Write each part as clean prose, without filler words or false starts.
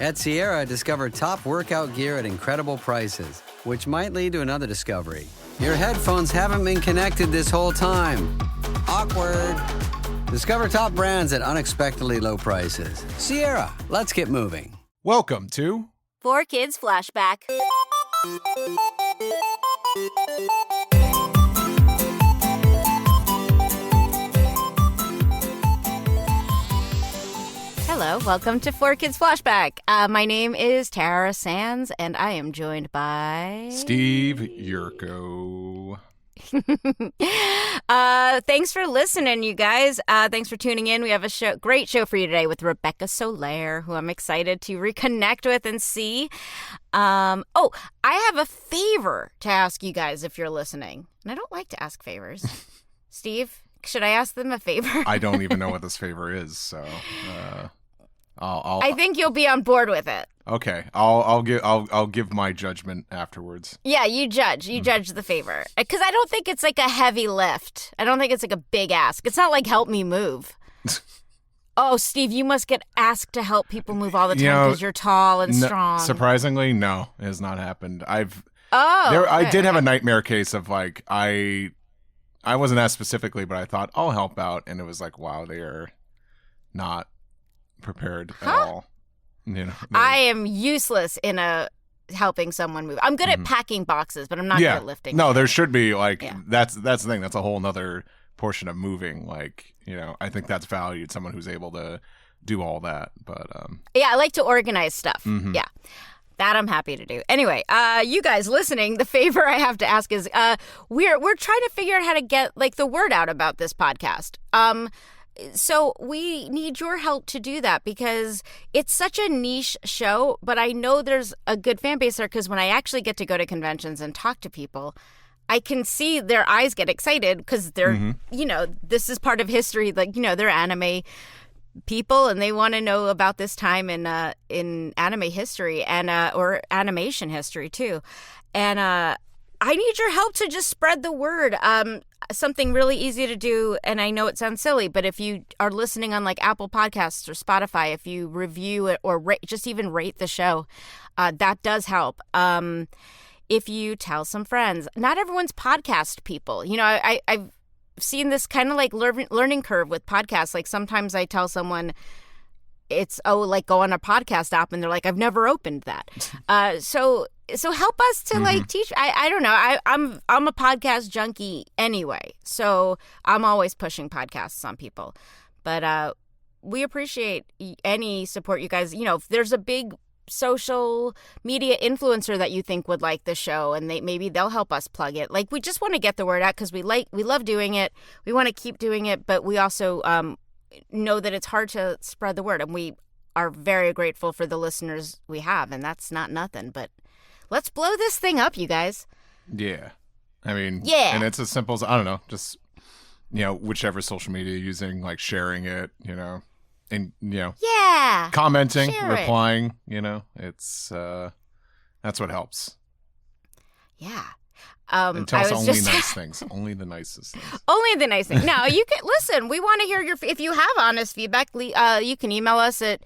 At Sierra, discover top workout gear at incredible prices, which might lead to another discovery. Your headphones haven't been connected this whole time. Awkward. Discover top brands at unexpectedly low prices. Sierra, let's get moving. Welcome to 4Kids Flashback. Hello, welcome to 4Kids Flashback. My name is Tara Sands, and I am joined by... Steve Yurko. Thanks for listening, you guys. Thanks for tuning in. We have a great show for you today with Rebecca Soler, who I'm excited to reconnect with and see. I have a favor to ask you guys if you're listening. And I don't like to ask favors. Steve, should I ask them a favor? I don't even know what this favor is, so I think you'll be on board with it. Okay, I'll give my judgment afterwards. Yeah, you judge the favor, because I don't think it's like a heavy lift. I don't think it's like a big ask. It's not like help me move. Oh, Steve, you must get asked to help people move all the time because you're tall and strong. Surprisingly, no, it has not happened. I did have a nightmare case of like I wasn't asked specifically, but I thought I'll help out, and it was like, wow, they are not prepared at all. You know, I am useless in helping someone move. I'm good at packing boxes, but I'm not good at lifting. No, there should be that's the thing. That's a whole nother portion of moving. Like, you know, I think that's valued, someone who's able to do all that. But I like to organize stuff. Yeah. That I'm happy to do. Anyway, you guys listening, the favor I have to ask is we're trying to figure out how to get like the word out about this podcast. So we need your help to do that because it's such a niche show, but I know there's a good fan base there because when I actually get to go to conventions and talk to people, I can see their eyes get excited because they're, you know, this is part of history. Like, you know, they're anime people and they want to know about this time in anime history and or animation history too. And I need your help to just spread the word. Something really easy to do, and I know it sounds silly, but if you are listening on like Apple Podcasts or Spotify, if you review it or just even rate the show, that does help. If you tell some friends, not everyone's podcast people. You know, I've seen this kind of like learning curve with podcasts. Like sometimes I tell someone it's, like go on a podcast app and they're like, I've never opened that. So help us to like teach. I don't know. I'm a podcast junkie anyway, so I'm always pushing podcasts on people. But we appreciate any support you guys. You know, if there's a big social media influencer that you think would like the show, and maybe they'll help us plug it. Like we just want to get the word out because we love doing it. We want to keep doing it, but we also know that it's hard to spread the word, and we are very grateful for the listeners we have, and that's not nothing, but. Let's blow this thing up, you guys. Yeah. I mean, and it's as simple as, I don't know, just, you know, whichever social media you're using, like sharing it, you know, and, you know, commenting, replying, you know, it's, that's what helps. Yeah. And tell us only nice things. Only the nicest things. Only the nice things. Now, you can listen. We want to hear if you have honest feedback, you can email us at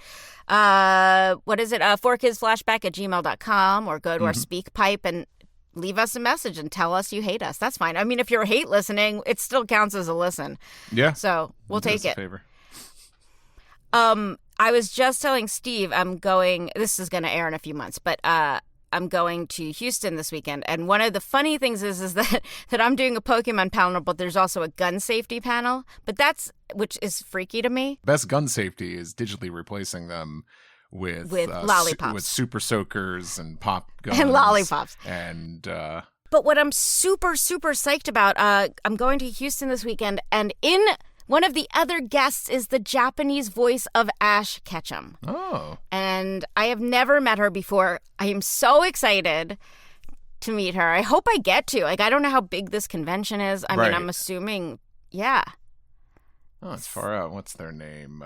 4kidsflashback@gmail.com or go to our speak pipe and leave us a message and tell us you hate us. That's fine. I mean, if you're hate listening, it still counts as a listen. Yeah. So we'll take it. Favor. I was just telling Steve this is going to air in a few months, but I'm going to Houston this weekend, and one of the funny things is that I'm doing a Pokemon panel, but there's also a gun safety panel, which is freaky to me. Best gun safety is digitally replacing them with lollipops, with super soakers and pop guns and lollipops, and. But what I'm super super psyched about, I'm going to Houston this weekend, and in one of the other guests is the Japanese voice of Ash Ketchum. Oh. And I have never met her before. I am so excited to meet her. I hope I get to. Like, I don't know how big this convention is. I mean, I'm assuming, yeah. Oh, it's far out. What's their name?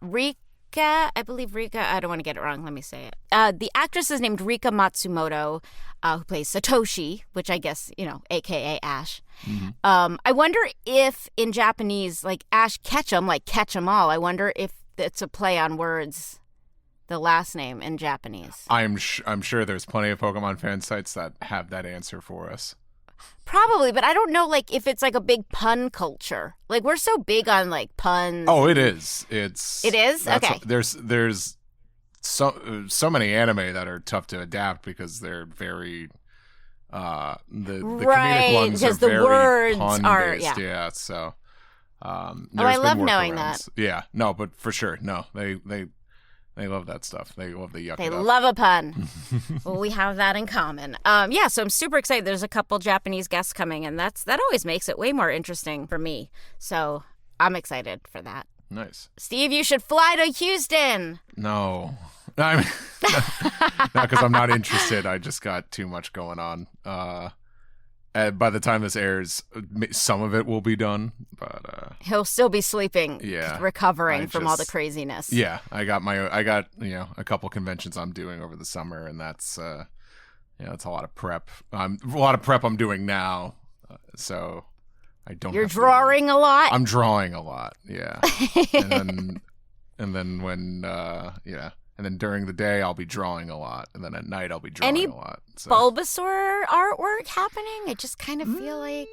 Rika, I believe Rika. I don't want to get it wrong. Let me say it. The actress is named Rika Matsumoto, who plays Satoshi, which I guess, you know, a.k.a. Ash. I wonder if in Japanese, like Ash Ketchum, like catch 'em all, I wonder if it's a play on words the last name in Japanese? I'm sure there's plenty of Pokemon fan sites that have that answer for us. Probably, but I don't know, like, if it's like a big pun culture. Like, we're so big on like puns. Oh, it is. It is. Okay. There's so many anime that are tough to adapt because they're very the comedic ones are very words pun-based. Yeah. So I love knowing that. Yeah. No, but for sure, no, they love that stuff. They love the yuck. They love a pun. Well, we have that in common. So I'm super excited. There's a couple Japanese guests coming, and that always makes it way more interesting for me. So I'm excited for that. Nice. Steve, you should fly to Houston. No. I mean, not because I'm not interested. I just got too much going on. By the time this airs, some of it will be done, but he'll still be sleeping, recovering from all the craziness. Yeah, I got a couple conventions I'm doing over the summer, and that's it's a lot of prep. A lot of prep I'm doing now, so I don't. You're drawing a lot. I'm drawing a lot, yeah, and then when And then during the day, I'll be drawing a lot. And then at night, I'll be drawing a lot. So. Bulbasaur artwork happening? I just kind of feel like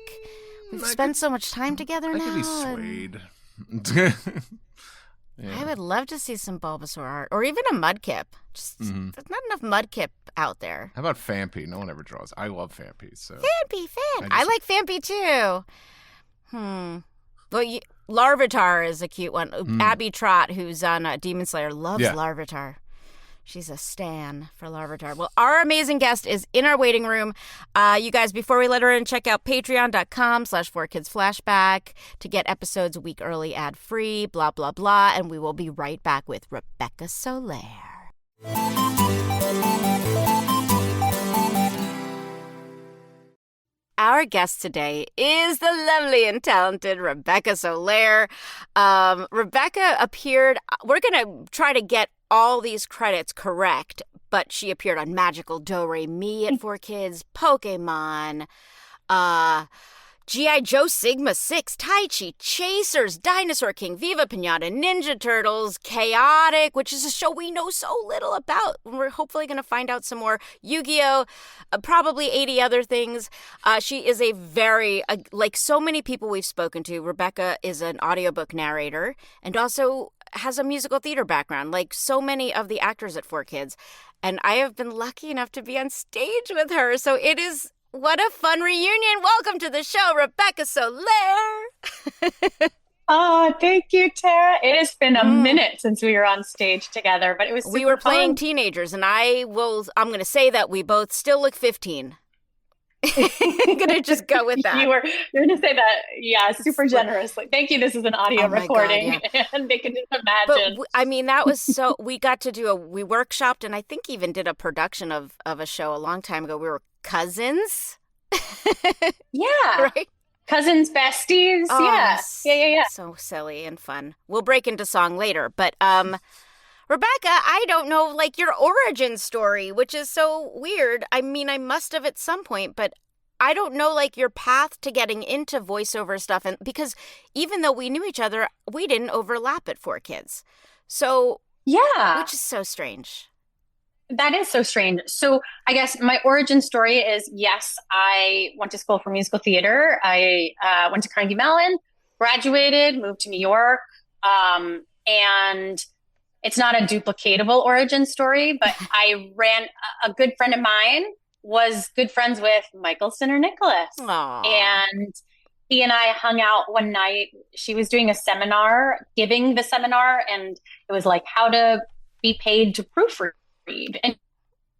we've spent so much time together now. I could be swayed. Yeah. I would love to see some Bulbasaur art. Or even a Mudkip. Just there's not enough Mudkip out there. How about Phanpy? No one ever draws. I love Phanpy. So. Phanpy. I like Phanpy, too. Well, Larvitar is a cute one. Abby Trott, who's on Demon Slayer, loves Larvitar. She's a stan for Larvitar. Well, our amazing guest is in our waiting room. You guys, before we let her in, check out patreon.com/4Kids Flashback to get episodes a week early, ad-free, blah, blah, blah. And we will be right back with Rebecca Soler. Our guest today is the lovely and talented Rebecca Soler. Rebecca appeared, we're going to try to get all these credits correct, but she appeared on Magical DoReMi at 4Kids, Pokémon, G.I. Joe Sigma 6, Tai Chi, Chasers, Dinosaur King, Viva Piñata, Ninja Turtles, Chaotic, which is a show we know so little about. We're hopefully going to find out some more. Yu-Gi-Oh!, probably 80 other things. She is a very, like so many people we've spoken to, Rebecca is an audiobook narrator and also has a musical theater background, like so many of the actors at 4Kids. And I have been lucky enough to be on stage with her. So it is... What a fun reunion. Welcome to the show, Rebecca Soler. Oh, thank you, Tara. It has been a minute since we were on stage together, but it was super We were playing fun. teenagers, and I'm going to say that we both still look 15. I'm going to just go with that. You're going to say that, yeah, super generously. Thank you. This is an audio recording, God, and they can just imagine. But, I mean, that was so, we got to we workshopped, and I think even did a production of a show a long time ago. We were cousins. Yeah. Right? Cousins, besties. Oh, Yeah. So silly and fun. We'll break into song later, but Rebecca, I don't know, like, your origin story, which is so weird. I mean, I must have at some point, but I don't know, like, your path to getting into voiceover stuff. And because even though we knew each other, we didn't overlap at 4Kids. So, Yeah. which is so strange. That is so strange. So I guess my origin story is, yes, I went to school for musical theater. I went to Carnegie Mellon, graduated, moved to New York. And it's not a duplicatable origin story, but a good friend of mine was good friends with Michael Sinner Nicholas. Aww. And he and I hung out one night. She was doing a seminar, giving the seminar, and it was like how to be paid to proofread. And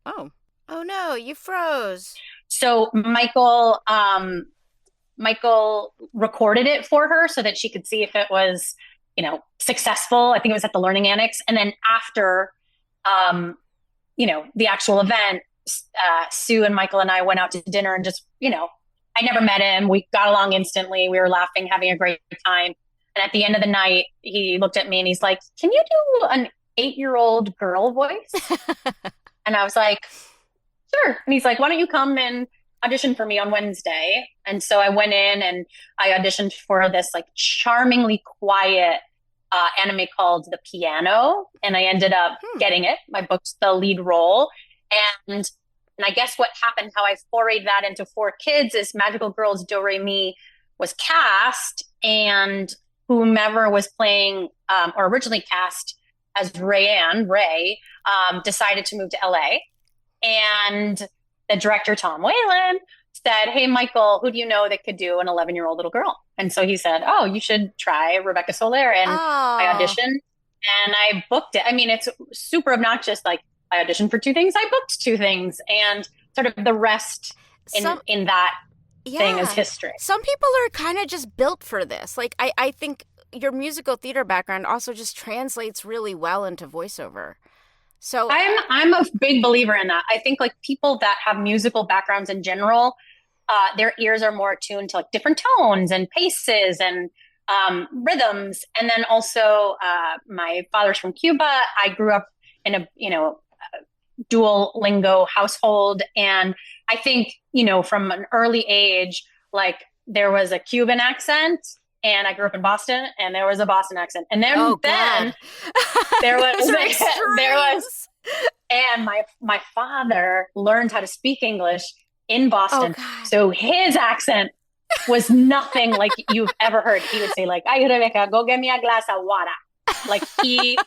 oh no, you froze. So Michael recorded it for her so that she could see if it was, successful. I think it was at the Learning Annex. And then after, the actual event, Sue and Michael and I went out to dinner and just, I never met him. We got along instantly. We were laughing, having a great time. And at the end of the night, he looked at me and he's like, "Can you do an 8-year-old girl voice?" And I was like, "Sure." And he's like, "Why don't you come and audition for me on Wednesday?" And so I went in and I auditioned for this like charmingly quiet anime called The Piano, and I ended up getting it. I booked the lead role, and I guess what happened, how I forayed that into 4Kids, is Magical Girls DoReMi was cast, and whomever was playing or originally cast as Reane, decided to move to LA, and the director Tom Whalen said, "Hey, Michael, who do you know that could do an 11-year-old little girl?" And so he said, "Oh, you should try Rebecca Soler." And I auditioned and I booked it. I mean, it's super obnoxious. Like, I auditioned for 2 things, I booked 2 things, and sort of the rest in that thing is history. Some people are kind of just built for this. Like, I think your musical theater background also just translates really well into voiceover. So I'm a big believer in that. I think like people that have musical backgrounds in general, their ears are more attuned to like different tones and paces and rhythms. And then also, my father's from Cuba. I grew up in a dual lingo household, and I think from an early age, like there was a Cuban accent. And I grew up in Boston, and there was a Boston accent. And then, there was, and my father learned how to speak English in Boston. So his accent was nothing like you've ever heard. He would say like, "Ay, Rebecca, go get me a glass of water." Like he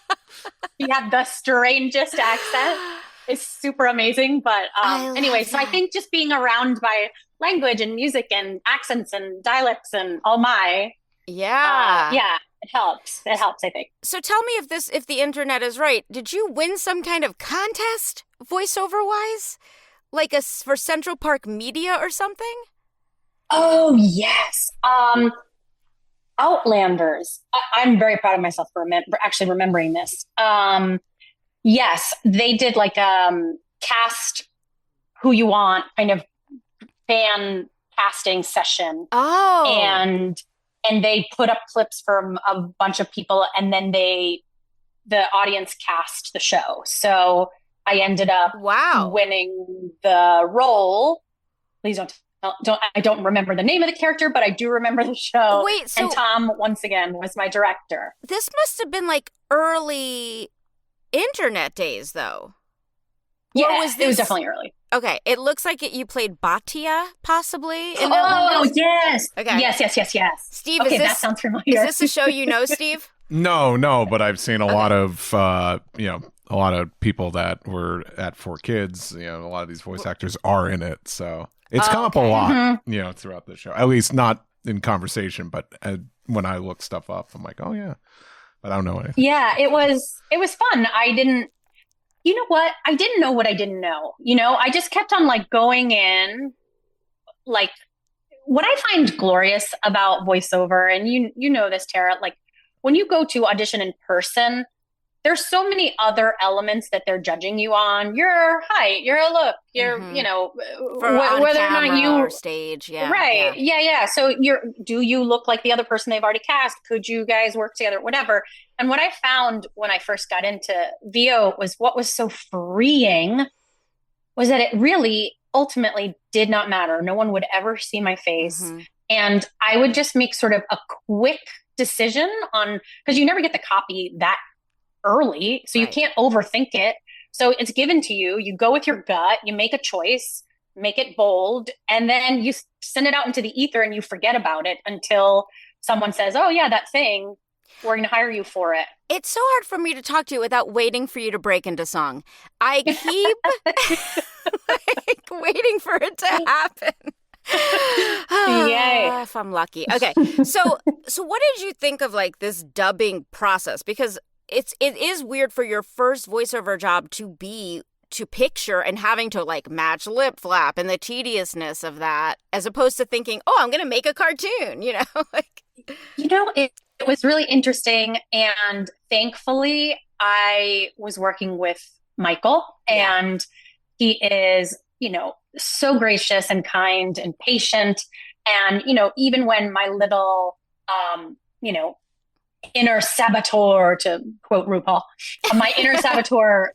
had the strangest accent. It's super amazing. But anyway, so I think just being around by language and music and accents and dialects and it helps. It helps, I think. So tell me if the internet is right. Did you win some kind of contest voiceover wise? Like for Central Park Media or something? Oh, yes. Outlanders. I'm very proud of myself for actually remembering this. Yes, they did like cast who you want kind of fan casting session. Oh. And they put up clips from a bunch of people, and then the audience cast the show. So I ended up winning the role. Please I don't remember the name of the character, but I do remember the show. Wait, so and Tom, once again, was my director. This must have been like early internet days, though. Yeah, it was definitely early. Okay, it looks like you played Batia, possibly. Yes. Okay. Yes. Steve, that sounds familiar. Is this a show you know, Steve? No, but I've seen a lot of, a lot of people that were at 4Kids. A lot of these voice actors are in it, so it's come up a lot, throughout the show. At least not in conversation, but when I look stuff up, I'm like, oh yeah, but I don't know anything. Yeah, it was fun. I didn't know what I didn't know. I just kept on like going in. Like, what I find glorious about voiceover, and you know this, Tara, like when you go to audition in person, there's so many other elements that they're judging you on. Your height, your look, your, whether or not you or stage. Yeah. Right. Yeah. So do you look like the other person they've already cast? Could you guys work together? Whatever. And what I found when I first got into VO was what was so freeing was that it really ultimately did not matter. No one would ever see my face. Mm-hmm. And I would just make sort of a quick decision because you never get the copy that early, so you can't overthink it. So it's given to you. You go with your gut, you make a choice, make it bold, and then you send it out into the ether and you forget about it until someone says, "Oh yeah, that thing, we're going to hire you for it." It's so hard for me to talk to you without waiting for you to break into song. I keep waiting for it to happen. Yay. If I'm lucky. Okay. So what did you think of like this dubbing process? Because it is weird for your first voiceover job to picture and having to like match lip flap and the tediousness of that, as opposed to thinking, "Oh, I'm going to make a cartoon," It was really interesting, and thankfully I was working with Michael, and he is, so gracious and kind and patient. And, even when my little, inner saboteur, to quote RuPaul, my inner saboteur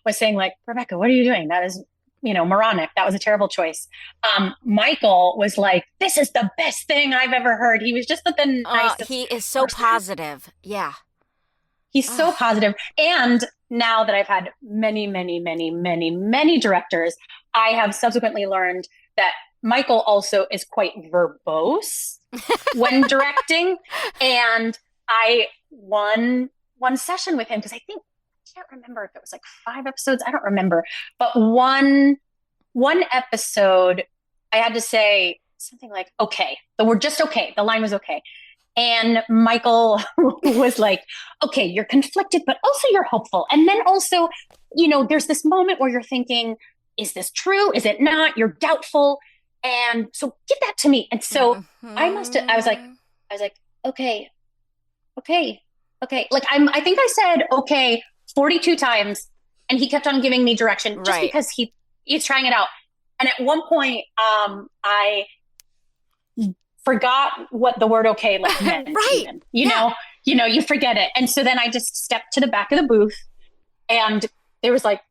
was saying like, "Rebecca, what are you doing? That is, moronic. That was a terrible choice." Michael was like, "This is the best thing I've ever heard." He was just the nicest. He is so person. Positive. Yeah. He's so positive. And now that I've had many, many, many, many, many directors, I have subsequently learned that Michael also is quite verbose when directing. And I one session with him, because I can't remember if it was like 5 episodes. I don't remember. But one episode, I had to say something like, okay. The word just okay. The line was okay. And Michael was like, okay, you're conflicted, but also you're hopeful. And then also, there's this moment where you're thinking, is this true? Is it not? You're doubtful. And so give that to me. And so I was like, okay. Like I think I said, okay, 42 times. And he kept on giving me direction just because he's trying it out. And at one point, I forgot what the word okay like meant. Even, you know, you forget it. And so then I just stepped to the back of the booth, and there was like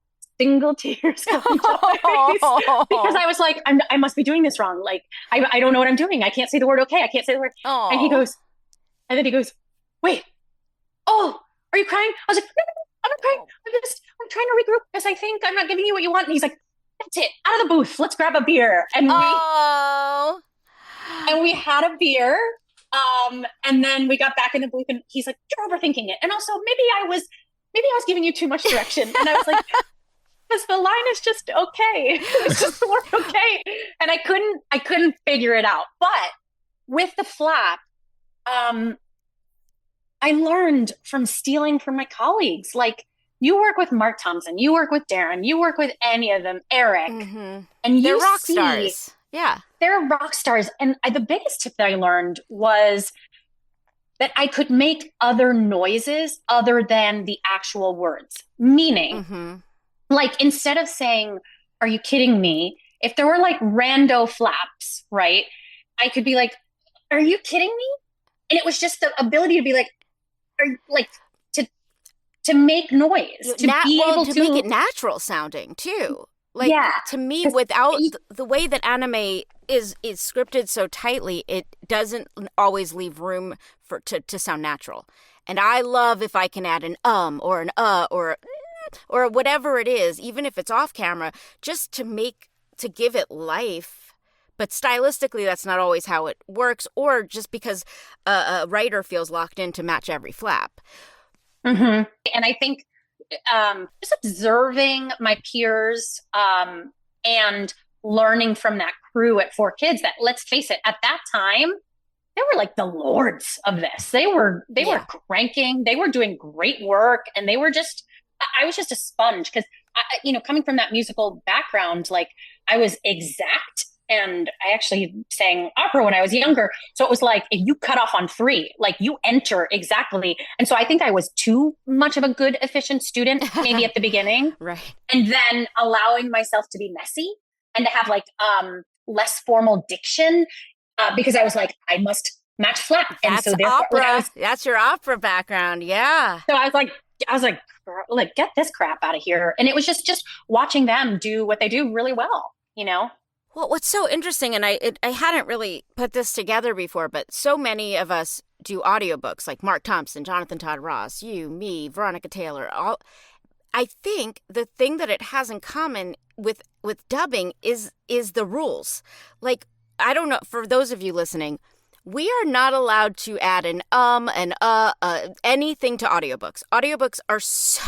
single tears coming down my face because I was like, I must be doing this wrong. Like, I don't know what I'm doing. I can't say the word okay. I can't say the word. And then he goes, wait, oh, are you crying? I was like, no, I'm not crying. I'm trying to regroup because I think I'm not giving you what you want. And he's like, that's it. Out of the booth. Let's grab a beer. And we had a beer. And then we got back in the booth, and he's like, you're overthinking it. And also maybe I was giving you too much direction. And I was like, because the line is just okay. It's just the word okay. And I couldn't figure it out. But with the flap, I learned from stealing from my colleagues. Like, you work with Mark Thompson, you work with Darren, you work with any of them, Eric, and they're rock stars. Yeah, they're rock stars. And the biggest tip that I learned was that I could make other noises other than the actual words. Meaning, like, instead of saying, "Are you kidding me?" If there were like rando flaps, right? I could be like, "Are you kidding me?" And it was just the ability to be like, to make noise, to be able to make it natural sounding too. Like, to me, without the way that anime is scripted so tightly, it doesn't always leave room to sound natural. And I love if I can add an or an or whatever it is, even if it's off camera, just to give it life. But stylistically, that's not always how it works, or just because a writer feels locked in to match every flap. And I think just observing my peers and learning from that crew at 4Kids, that, let's face it, at that time, they were like the lords of this. They were cranking, they were doing great work, and I was just a sponge because, coming from that musical background, like, I was exact. And I actually sang opera when I was younger. So it was like, if you cut off on 3, like, you enter exactly. And so I think I was too much of a good, efficient student, maybe at the beginning. Right. And then allowing myself to be messy and to have like less formal diction because I was like, I must match flap. And that's so therefore, opera. That's your opera background. Yeah. So I was like, get this crap out of here. And it was just watching them do what they do really well, Well, what's so interesting, and I hadn't really put this together before, but so many of us do audiobooks, like Mark Thompson, Jonathan Todd Ross, you, me, Veronica Taylor. I think the thing that it has in common with dubbing is the rules. Like, I don't know, for those of you listening, we are not allowed to add an anything to audiobooks. Audiobooks are so...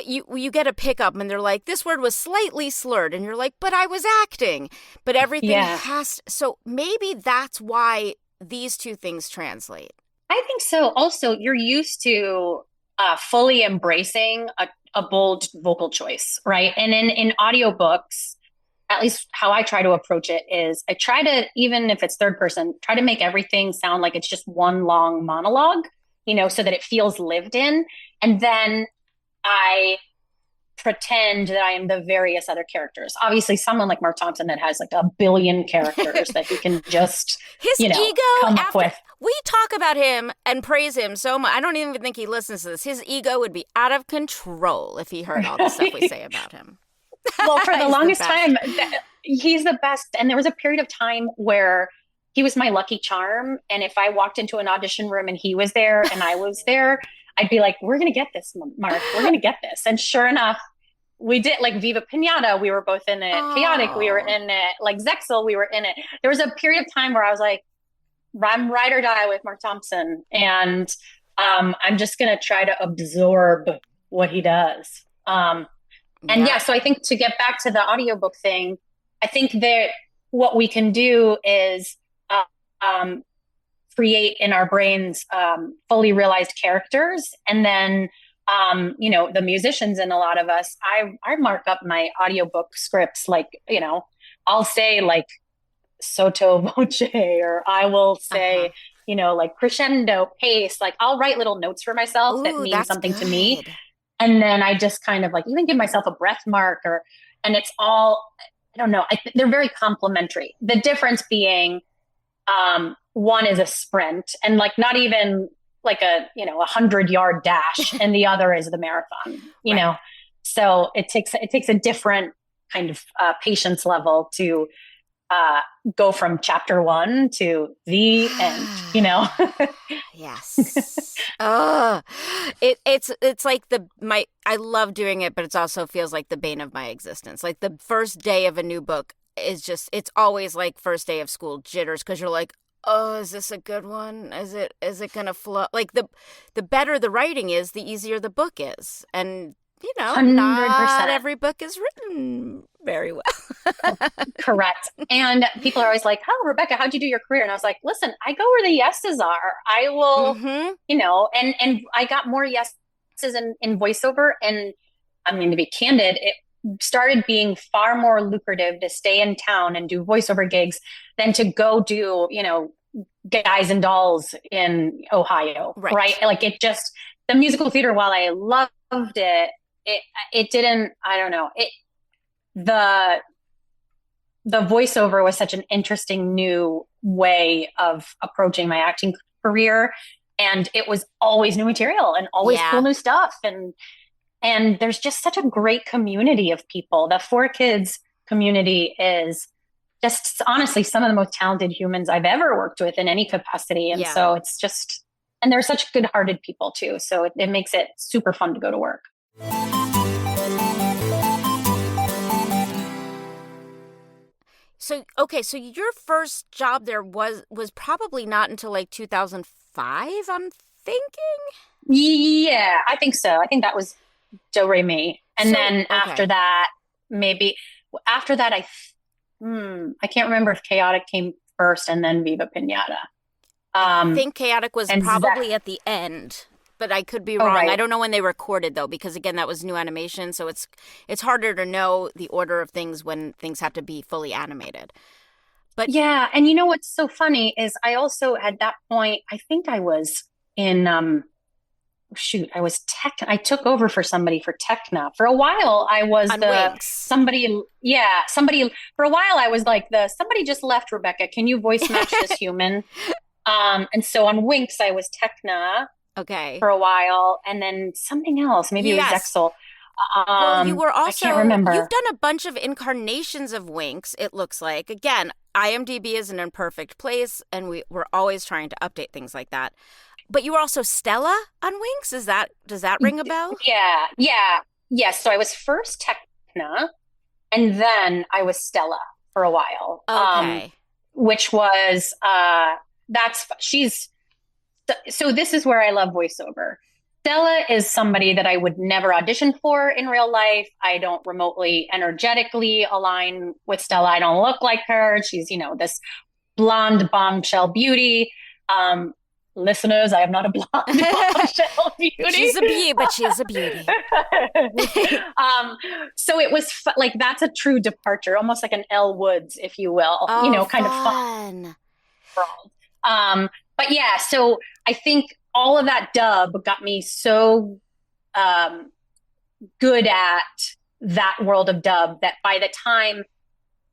You get a pickup and they're like, this word was slightly slurred, and you're like, but I was acting. But everything has so maybe that's why these two things translate. I think so. Also, you're used to fully embracing a bold vocal choice, right? And in audiobooks, at least how I try to approach it is, I try to, even if it's third person, try to make everything sound like it's just one long monologue, so that it feels lived in. And then I pretend that I am the various other characters. Obviously, someone like Mark Thompson that has like a billion characters that he can just his ego come up with. We talk about him and praise him so much. I don't even think he listens to this. His ego would be out of control if he heard all the stuff we say about him. Well, for the longest time, he's the best. And there was a period of time where he was my lucky charm. And if I walked into an audition room and he was there and I was there, I'd be like, we're going to get this, Mark. We're going to get this. And sure enough, we did. Like Viva Piñata, we were both in it. Chaotic, we were in it. Like Zexel, we were in it. There was a period of time where I was like, I'm ride or die with Mark Thompson. And I'm just going to try to absorb what he does. So I think to get back to the audiobook thing, I think that what we can do is create in our brains fully realized characters. And then, the musicians and a lot of us, I mark up my audiobook scripts like, I'll say like sotto voce, or I will say, like crescendo pace. Like I'll write little notes for myself that mean something to me. And then I just kind of like even give myself a breath mark and it's all, I don't know. They're very complementary. The difference being one is a sprint and like not even like a 100-yard dash and the other is the marathon, you know? So it takes a different kind of patience level to go from chapter 1 to the end, Yes. It's like I love doing it, but it also feels like the bane of my existence. Like the first day of a new book is it's always like first day of school jitters, because you're like, oh, is this a good one? Is it gonna flow? Like the better the writing is, the easier the book is. And 100%. Not every book is written very well. Correct. And people are always like, oh, Rebecca, how'd you do your career? And I was like, listen, I go where the yeses are. I will, and I got more yeses in voiceover. And I mean, to be candid, it started being far more lucrative to stay in town and do voiceover gigs than to go do, Guys and Dolls in Ohio. Right. Like it just, the musical theater, while I loved it, it didn't, I don't know. The voiceover was such an interesting new way of approaching my acting career. And it was always new material and always cool new stuff. And there's just such a great community of people. The 4Kids community is just honestly some of the most talented humans I've ever worked with in any capacity. And so it's just, and they're such good-hearted people too. So it makes it super fun to go to work. So your first job there was probably not until like 2005, I'm thinking? Yeah, I think so. I think that was DoReMi. And then after that, I can't remember if Chaotic came first and then Viva Piñata. I think Chaotic was probably at the end, but I could be wrong. Right. I don't know when they recorded though, because again, that was new animation. So it's harder to know the order of things when things have to be fully animated. But yeah. And you know, what's so funny is I also at that point, I think I was in, I took over for somebody for Tecna. For a while, I was somebody for a while, I was like somebody just left, Rebecca. Can you voice match this human? And so on Winx, I was Tecna for a while. And then something else, maybe it was Zexel. Well, you were also, I can't remember. You've done a bunch of incarnations of Winx, it looks like. Again, IMDb is an imperfect place, and we're always trying to update things like that. But you were also Stella on Winx? Does that ring a bell? Yeah. Yes. So I was first Tecna, and then I was Stella for a while. Okay. Which was so this is where I love voiceover. Stella is somebody that I would never audition for in real life. I don't remotely energetically align with Stella. I don't look like her. She's, this blonde bombshell beauty. Listeners, I am not a blonde bombshell beauty. She's a beauty, but she is a beauty. So it was like, that's a true departure, almost like an Elle Woods, if you will, kind of fun. But yeah, so I think all of that dub got me so good at that world of dub that by the time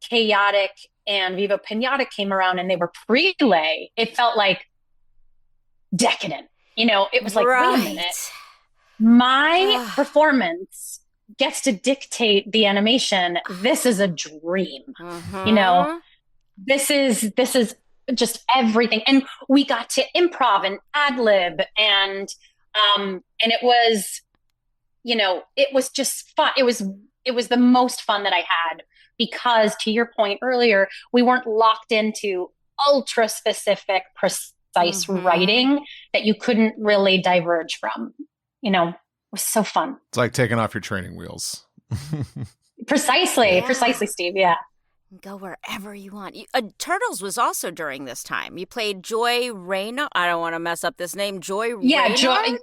Chaotic and Viva Piñata came around and they were prelay, it felt like decadent. It was like, wait a minute. My performance gets to dictate the animation. This is a dream. This is just everything. And we got to improv and ad lib and And it was, it was just fun. It was the most fun that I had because, to your point earlier, we weren't locked into ultra specific, precise writing that you couldn't really diverge from. It was so fun. It's like taking off your training wheels. Precisely, Steve. Yeah. Go wherever you want. Turtles was also during this time. You played Joy Reane. I don't want to mess up this name. Joy Reynard?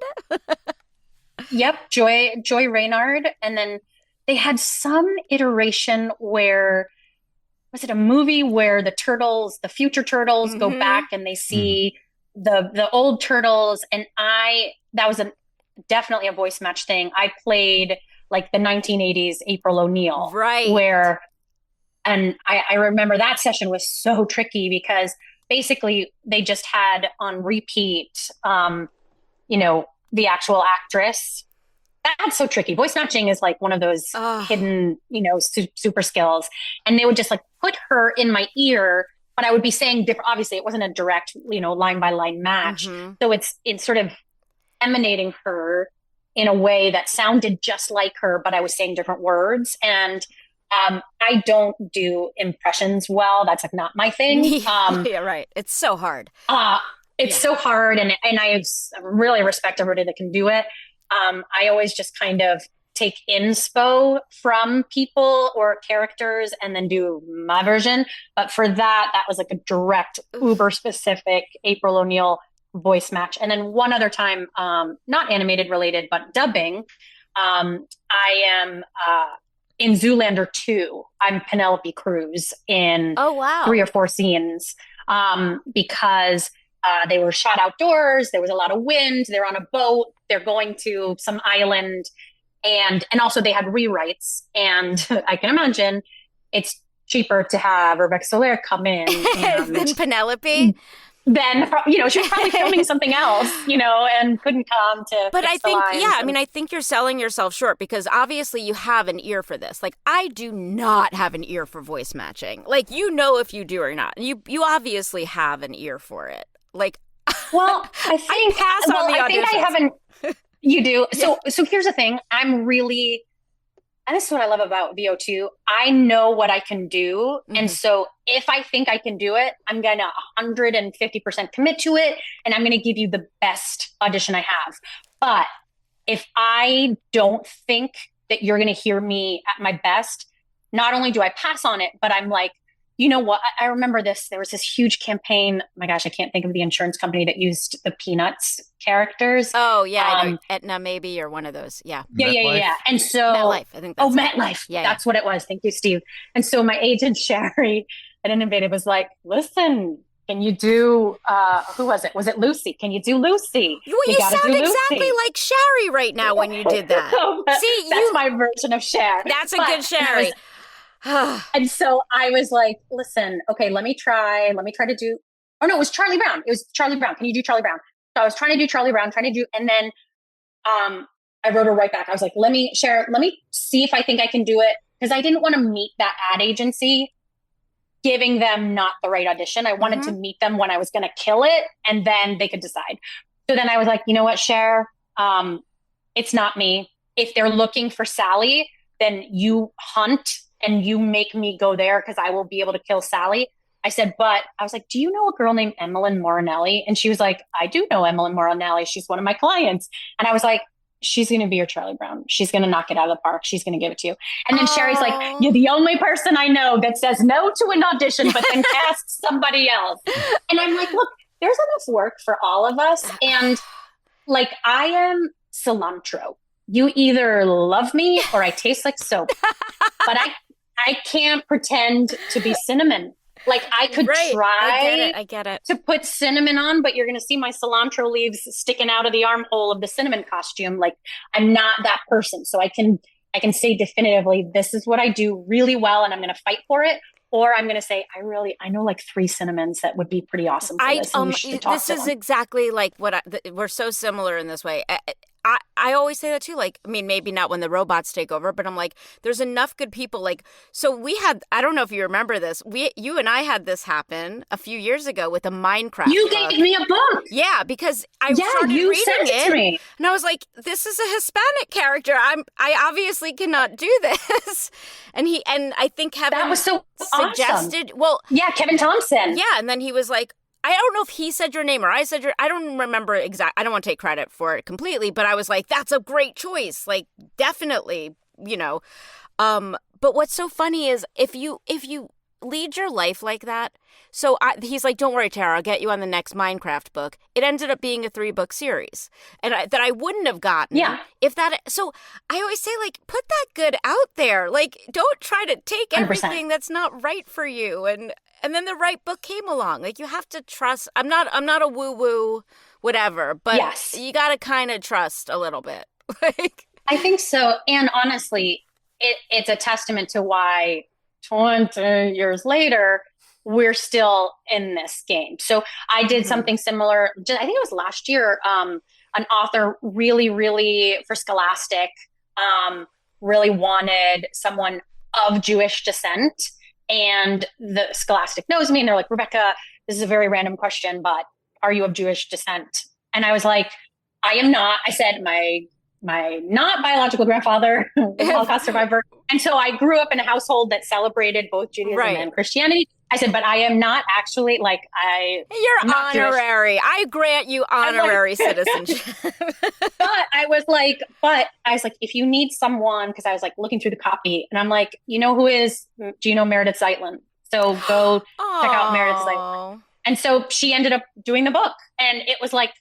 Yep, Joy Reynard. And then they had some iteration where, was it a movie where the future turtles go back and they see the old turtles? And that was definitely a voice match thing. I played like the 1980s April O'Neil. Right. And I remember that session was so tricky because basically they just had on repeat, the actual actress. That's so tricky. Voice matching is like one of those hidden, super skills. And they would just like put her in my ear, but I would be saying different. Obviously, it wasn't a direct, line by line match. So it's sort of emanating her in a way that sounded just like her, but I was saying different words. And I don't do impressions well. That's like not my thing. Yeah, right. It's so hard. It's so hard. And I really respect everybody that can do it. I always just kind of take inspo from people or characters and then do my version. But for that was like a direct, uber specific April O'Neil voice match. And then one other time, not animated related, but dubbing, I am in Zoolander 2. I'm Penelope Cruz in 3 or 4 scenes because they were shot outdoors. There was a lot of wind. They're on a boat. They're going to some island. And also they had rewrites. And I can imagine it's cheaper to have Rebecca Soler come in. Than Penelope? Then, she was probably filming something else, and couldn't come to. But I think, I think you're selling yourself short because obviously you have an ear for this. Like, I do not have an ear for voice matching. Like, if you do or not. You obviously have an ear for it. Like, well, I think I think I haven't. You do. So here's the thing. I'm really, and this is what I love about VO2. I know what I can do. And so if I think I can do it, I'm going to 150% commit to it. And I'm going to give you the best audition I have. But if I don't think that you're going to hear me at my best, not only do I pass on it, but I'm like, you know what? I remember this. There was this huge campaign. Oh my gosh, I can't think of the insurance company that used the Peanuts characters. Oh, yeah. I know. Aetna, maybe, or one of those. Yeah. Yeah. And so. MetLife, I think that's MetLife. Yeah. That's what it was. Thank you, Steve. And so my agent, Sherry, at Innovative was like, listen, can you do, who was it? Was it Lucy? Can you do Lucy? Well, you sound exactly like Sherry right now when you did that. See, that's my version of Cher. That's a good Sherry. And so I was like, listen, okay, let me try to do, it was Charlie Brown. It was Charlie Brown. Can you do Charlie Brown? So I was trying to do Charlie Brown, and then I wrote her right back. I was like, let me see if I think I can do it. Because I didn't want to meet that ad agency giving them not the right audition. I wanted to meet them when I was going to kill it, and then they could decide. So then I was like, you know what, Cher, it's not me. If they're looking for Sally, then you hunt and you make me go there because I will be able to kill Sally. I said, but I was like, do you know a girl named Emmeline Morinelli? And she was like, I do know Emmeline Morinelli. She's one of my clients. And I was like, she's going to be your Charlie Brown. She's going to knock it out of the park. She's going to give it to you. And then Sherry's like, you're the only person I know that says no to an audition, but then casts somebody else. And I'm like, look, there's enough work for all of us. And like, I am cilantro. You either love me or I taste like soap. But I can't pretend to be cinnamon. Like I could try I get it. to put cinnamon on, but you're going to see my cilantro leaves sticking out of the armhole of the cinnamon costume. Like I'm not that person. So I can say definitively, this is what I do really well and I'm going to fight for it. Or I'm going to say, I know like 3 cinnamons that would be pretty awesome for this. And you should talk this to is them. exactly like what we're so similar in this way. I always say that too. Like, I mean, maybe not when the robots take over, but I'm like, there's enough good people. Like, so we had, I don't know if you remember this. You and I had this happen a few years ago with a Minecraft You book. gave me a book. Yeah, because I started you reading sent it to me. and I was like, this is a Hispanic character. I obviously cannot do this. And I think Kevin that was so suggested. Awesome. Well, yeah, Kevin Thompson. Yeah, and then he was like, I don't know if he said your name or I said I don't remember exact. I don't want to take credit for it completely, but I was like, that's a great choice. Like, definitely, you know. But what's so funny is if you lead your life like that. So he's like, don't worry, Tara, I'll get you on the next Minecraft book. It ended up being a 3-book series, and that I wouldn't have gotten. Yeah. If that. So I always say, like, put that good out there. Like, don't try to take 100%. everything that's not right for you. And then the right book came along. Like, you have to trust. I'm not a woo-woo whatever, but yes. You got to kind of trust a little bit. Like, I think so. And honestly, it's a testament to why 20 years later, we're still in this game. So I did something similar. I think it was last year. An author really for Scholastic really wanted someone of Jewish descent. And the Scholastic knows me, and they're like, Rebecca, this is a very random question, but are you of Jewish descent? And I was like, I am not. I said my not biological grandfather was a Holocaust survivor. And so I grew up in a household that celebrated both Judaism and Christianity. I said, but I am not actually You're honorary. Jewish. I grant you honorary citizenship. But I was like, if you need someone, because I was like looking through the copy, and I'm like, do you know Meredith Zeitlin? So go check out Meredith Zeitlin. And so she ended up doing the book. And it was like,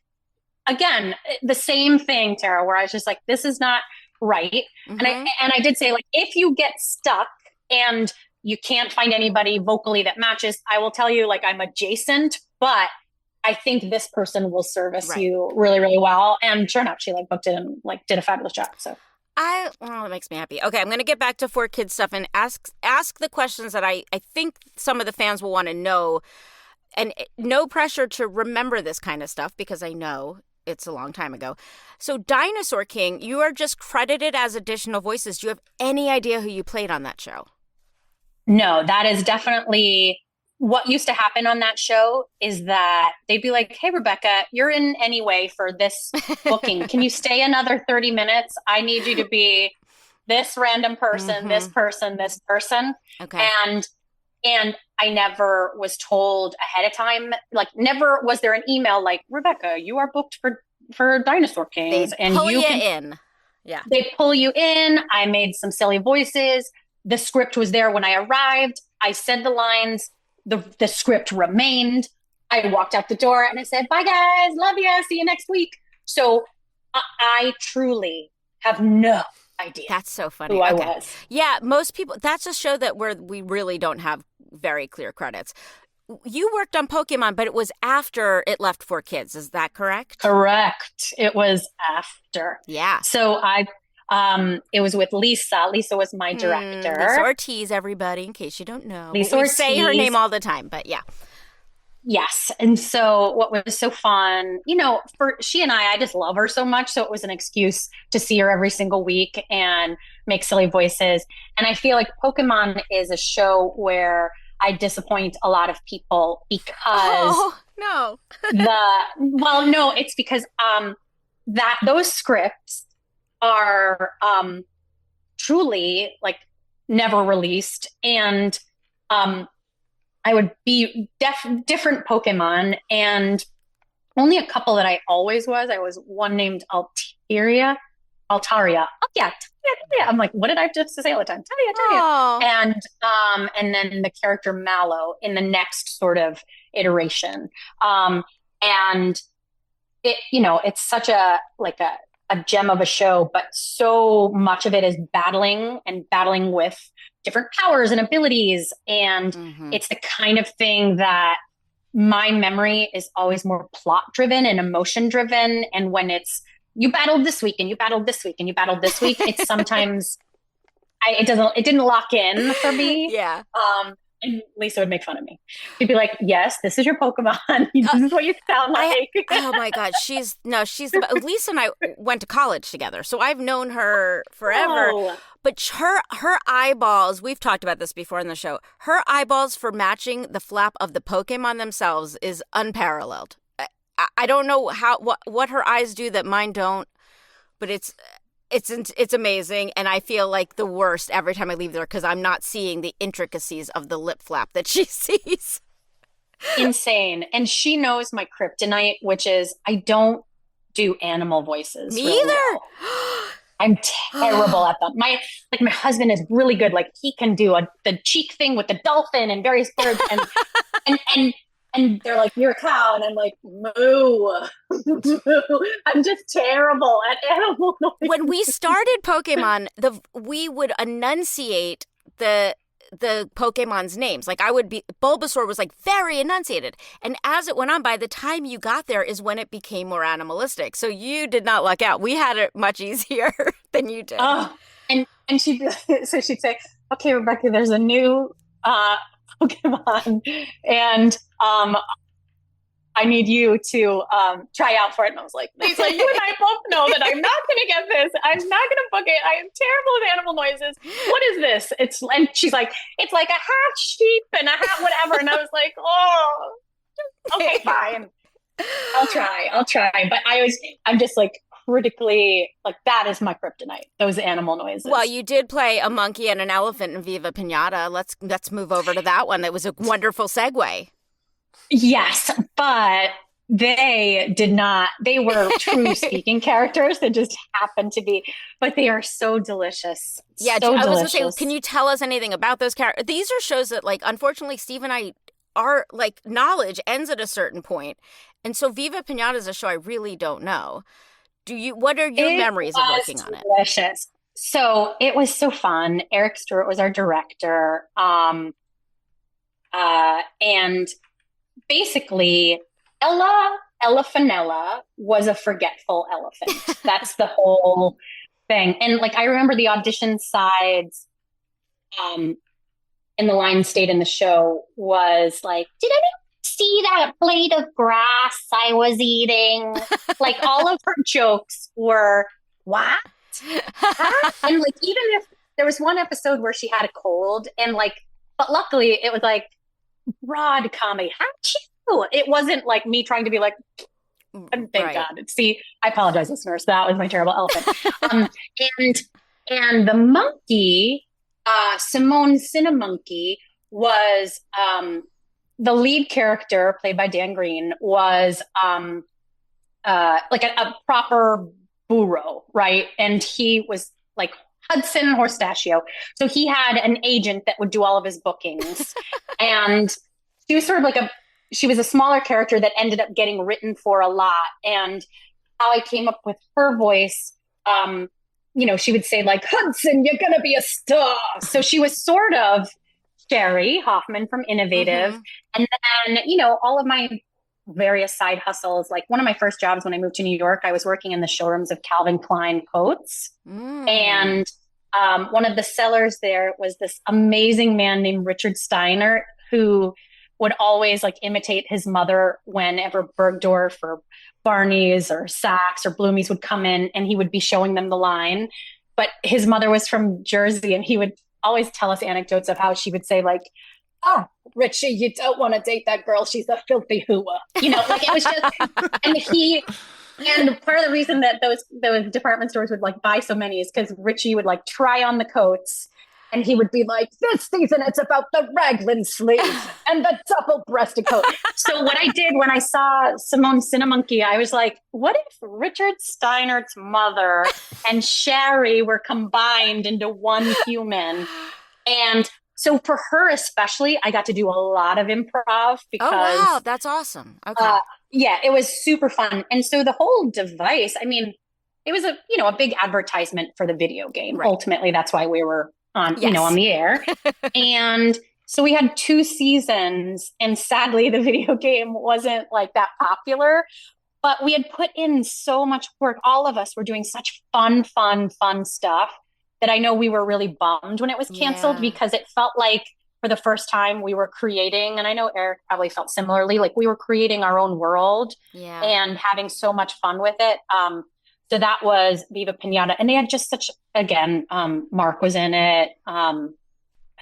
again, the same thing, Tara, where I was just like, this is not right. And I did say, like, if you get stuck and you can't find anybody vocally that matches, I will tell you, like, I'm adjacent, but I think this person will service you really, really well. And sure enough, she booked it and did a fabulous job. So that makes me happy. Okay, I'm going to get back to 4Kids stuff and ask the questions that I think some of the fans will want to know. And no pressure to remember this kind of stuff because I know it's a long time ago. So Dinosaur King, you are just credited as additional voices. Do you have any idea who you played on that show? No, that is definitely what used to happen on that show is that they'd be like, hey, Rebecca, you're in anyway for this booking. Can you stay another 30 minutes? I need you to be this random person, this person, this person. Okay. And I never was told ahead of time, never was there an email like, Rebecca, you are booked for Dinosaur Kings. They pull you in. Yeah. They pull you in. I made some silly voices. The script was there when I arrived. I said the lines. The script remained. I walked out the door and I said, bye guys, love you, see you next week. So I truly have no idea. That's so funny. Who I was. Yeah, most people, that's a show where we really don't have very clear credits. You worked on Pokemon, but it was after it left 4Kids. Is that correct? Correct. It was after. Yeah. So it was with Lisa. Lisa was my director. Lisa Ortiz, everybody, in case you don't know. Lisa Ortiz. We say her name all the time, but yeah. Yes. And so what was so fun, for she and I just love her so much. So it was an excuse to see her every single week and make silly voices. And I feel like Pokemon is a show where I disappoint a lot of people because no. no, it's because that those scripts are truly never released. And I would be different Pokemon, and only a couple that I always was. I was one named Altaria. Oh yeah, Talia. I'm like, what did I just say all the time? Talia. And then the character Mallow in the next sort of iteration. And it, it's such a gem of a show, but so much of it is battling with different powers and abilities. And it's the kind of thing that my memory is always more plot driven and emotion driven. And when it's, you battled this week and you battled this week and you battled this week, it's sometimes it didn't lock in for me. Yeah. And Lisa would make fun of me. She'd be like, yes, this is your Pokemon. This is what you sound like. Oh my God. She's Lisa and I went to college together. So I've known her forever. Oh. But her eyeballs, we've talked about this before in the show, her eyeballs for matching the flap of the Pokemon themselves is unparalleled. I don't know what her eyes do that mine don't, but it's amazing, and I feel like the worst every time I leave there because I'm not seeing the intricacies of the lip flap that she sees. Insane. And she knows my kryptonite, which is I don't do animal voices. Me really either. well. I'm terrible at them. My husband is really good. Like he can do the cheek thing with the dolphin and various birds, and they're like, you're a cow, and I'm like, moo. I'm just terrible at animal noises. When we started Pokemon, we would enunciate the Pokemon's names. Like Bulbasaur was like very enunciated. And as it went on, by the time you got there is when it became more animalistic. So you did not luck out. We had it much easier than you did. And she'd say, okay, Rebecca, there's a new Pokemon, and I need you to try out for it. And I was like, Lisa, you and I both know that I'm not going to get this. I'm not going to book it. I am terrible with animal noises. What is this? And she's like, it's like a half sheep and a half whatever. And I was like, oh, okay, fine. I'll try. But I'm just like critically, like that is my kryptonite, those animal noises. Well, you did play a monkey and an elephant in Viva Piñata. Let's move over to that one. That was a wonderful segue. Yes, but they did not. They were true speaking characters that just happened to be, but they are so delicious. Yeah, so I was going delicious. to say, can you tell us anything about those characters? These are shows that, like, unfortunately, Steve and I, our, like, knowledge ends at a certain point. And so Viva Piñata is a show I really don't know. What are your memories of working on it? Delicious. So it was so fun. Eric Stewart was our director. And basically, Elephanilla was a forgetful elephant. That's the whole thing. And like I remember the audition sides in the line stayed in the show was like, did anyone see that blade of grass I was eating? Like all of her jokes were, what? And like even if there was one episode where she had a cold and like, but luckily it was like broad comedy. It wasn't like me trying to be like, thank God. See, I apologize, listeners. That was my terrible elephant. And the monkey, Simone Cinnamonkey, was the lead character played by Dan Green was like a proper burro, right? And he was like Hudson Horstachio. So he had an agent that would do all of his bookings. And she was sort of like she was a smaller character that ended up getting written for a lot. And how I came up with her voice, she would say like, Hudson, you're going to be a star. So she was sort of Sherry Hoffman from Innovative. Mm-hmm. And then, all of my various side hustles, like one of my first jobs when I moved to New York, I was working in the showrooms of Calvin Klein coats. And one of the sellers there was this amazing man named Richard Steiner, who would always like imitate his mother whenever Bergdorf or Barney's or Saks or Bloomies would come in, and he would be showing them the line. But his mother was from Jersey, and he would always tell us anecdotes of how she would say like, oh, Richie, you don't want to date that girl. She's a filthy hooah. Like it was just, and part of the reason that those department stores would like buy so many is because Richie would like try on the coats and he would be like, this season it's about the raglan sleeve and the double-breasted coat. So what I did when I saw Simone Cinnamonkey, I was like, what if Richard Steiner's mother and Sherry were combined into one human? And so for her especially, I got to do a lot of improv because... Oh, wow. That's awesome. Okay. Yeah, it was super fun. And so the whole device, I mean, it was a big advertisement for the video game. Right. Ultimately, that's why we were on the air. And so we had 2 seasons, and sadly the video game wasn't like that popular, but we had put in so much work. All of us were doing such fun stuff that I know we were really bummed when it was canceled because it felt like for the first time, we were creating, and I know Eric probably felt similarly, like we were creating our own world and having so much fun with it. So that was Viva Piñata. And they had just such, again, Mark was in it.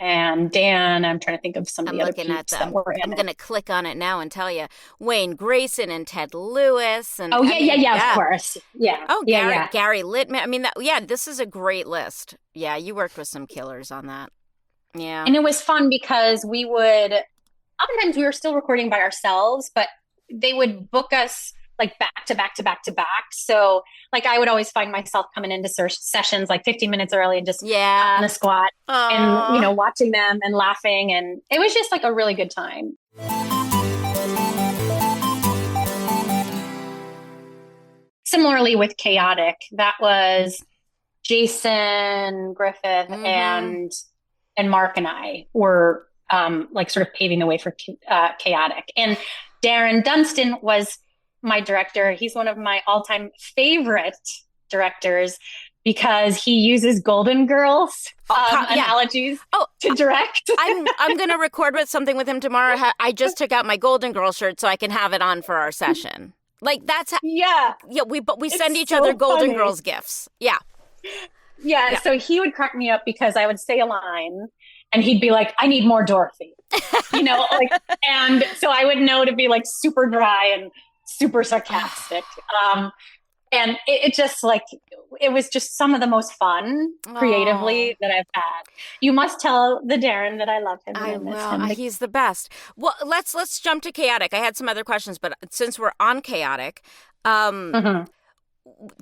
And Dan, I'm trying to think of some of the other peeps that were in it. I'm going to click on it now and tell you. Wayne Grayson and Ted Lewis. And of course. Yeah. Oh, Gary Littman. I mean, this is a great list. Yeah, you worked with some killers on that. Yeah. And it was fun because oftentimes we were still recording by ourselves, but they would book us like back to back to back to back. So like I would always find myself coming into sessions like 15 minutes early and just on a squat and, watching them and laughing. And it was just like a really good time. Similarly with Chaotic, that was Jason Griffith and Mark and I were like sort of paving the way for Chaotic. And Darren Dunstan was my director. He's one of my all-time favorite directors because he uses Golden Girls analogies to direct. I'm going to record something with him tomorrow. I just took out my Golden Girl shirt so I can have it on for our session. Like that's we send each other Golden Girls gifts. Yeah. So he would crack me up because I would say a line and he'd be like, I need more Dorothy, and so I would know to be like super dry and super sarcastic. And it just like, it was just some of the most fun creatively that I've had. You must tell the Darren that I love him. I will. He's the best. Well, let's jump to Chaotic. I had some other questions, but since we're on Chaotic,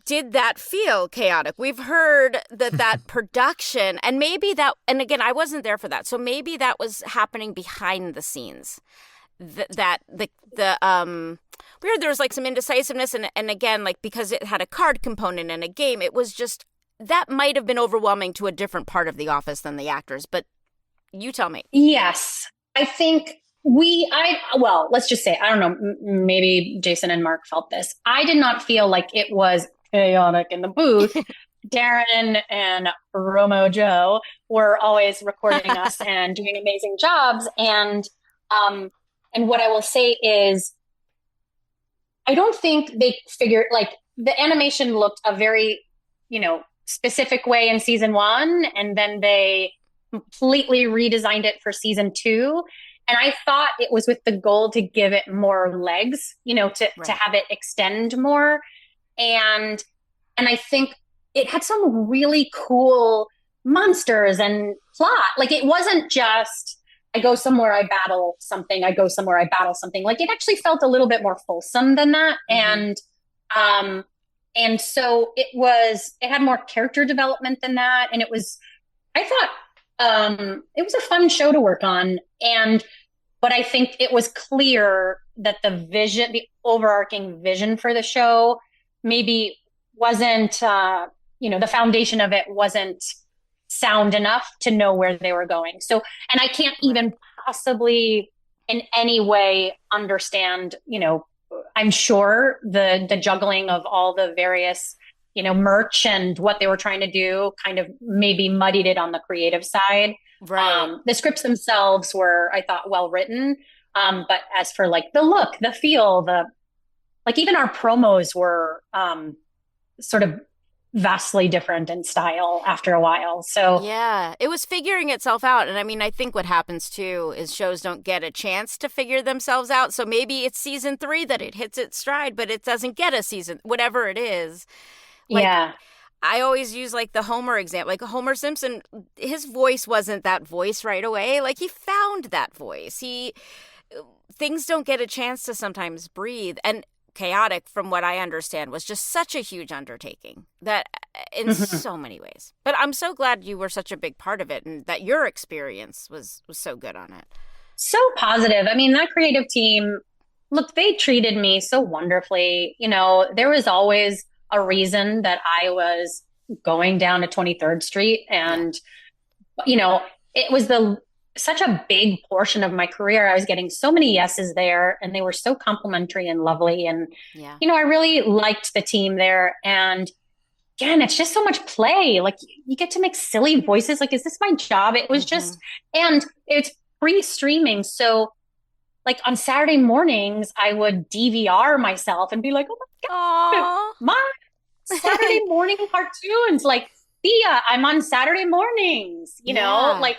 did that feel chaotic? We've heard that production, and maybe that, and again, I wasn't there for that, so maybe that was happening behind the scenes. We heard there was like some indecisiveness, and again, like because it had a card component and a game, it was just, that might have been overwhelming to a different part of the office than the actors, but you tell me. Yes. I think let's just say, I don't know, maybe Jason and Mark felt this. I did not feel like it was chaotic in the booth. Darren and Romo Joe were always recording us and doing amazing jobs. And what I will say is, I don't think they figured, like, the animation looked a very, specific way in season 1, and then they completely redesigned it for season 2. And I thought it was with the goal to give it more legs, to have it extend more. And I think it had some really cool monsters and plot. Like, it wasn't just, I go somewhere, I battle something. I go somewhere, I battle something. Like, it actually felt a little bit more fulsome than that. Mm-hmm. And so it had more character development than that. And I thought it was a fun show to work on. But I think it was clear that the overarching vision for the show maybe wasn't, the foundation of it wasn't sound enough to know where they were going. So, and I can't even possibly in any way understand, I'm sure the juggling of all the various, merch and what they were trying to do kind of maybe muddied it on the creative side. Right. The scripts themselves were, I thought, well written. But as for like the look, the feel, even our promos were sort of vastly different in style after a while. So yeah, it was figuring itself out. And I mean, I think what happens too is shows don't get a chance to figure themselves out. So maybe it's season 3 that it hits its stride, but it doesn't get a season, whatever it is. Yeah. I always use like the Homer example, like Homer Simpson, his voice wasn't that voice right away. Like, he found that voice. Things don't get a chance to sometimes breathe. And Chaotic, from what I understand, was just such a huge undertaking that in so many ways. But I'm so glad you were such a big part of it and that your experience was so good on it. So positive. I mean, that creative team, look, they treated me so wonderfully. There was always a reason that I was going down to 23rd Street. And, it was such a big portion of my career. I was getting so many yeses there, and they were so complimentary and lovely. And, I really liked the team there. And again, it's just so much play. Like, you get to make silly voices. Like, is this my job? It was just, and it's pre-streaming. So like on Saturday mornings, I would DVR myself and be like, oh my God, my Saturday morning cartoons. Like, Thea, I'm on Saturday mornings, you know, like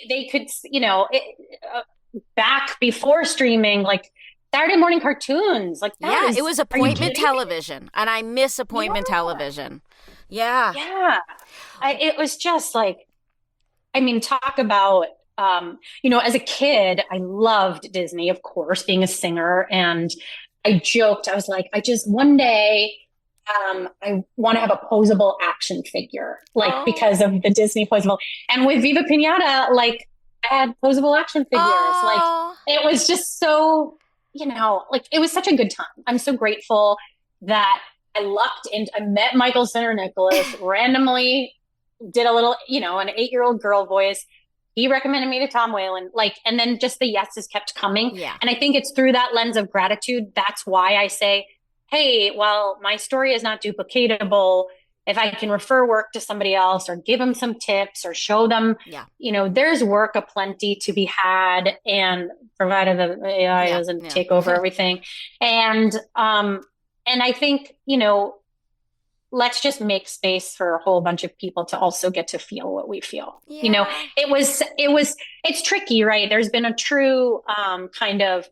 they could, you know, back before streaming, like Saturday morning cartoons. Like, that it was appointment television, and I miss appointment television. Yeah. Yeah. It was just like, I mean, talk about, you know, as a kid, I loved Disney, of course, being a singer. And I joked, I was like, one day, I want to have a posable action figure, like because of the Disney posable. And with Viva Piñata, like I had posable action figures. Like it was just so, you know, like it was such a good time. I'm so grateful that I lucked into, I met Michael Center Nicholas, randomly did a little, you know, an 8-year-old girl voice. He recommended me to Tom Whalen, like, and then just the yeses kept coming. Yeah. And I think it's through that lens of gratitude. That's why I say, hey, well, my story is not duplicatable. If I can refer work to somebody else or give them some tips or show them, you know, there's work aplenty to be had, and provided the AI doesn't take over everything. And I think, you know, let's just make space for a whole bunch of people to also get to feel what we feel. You know, it's tricky, right? There's been a true kind of,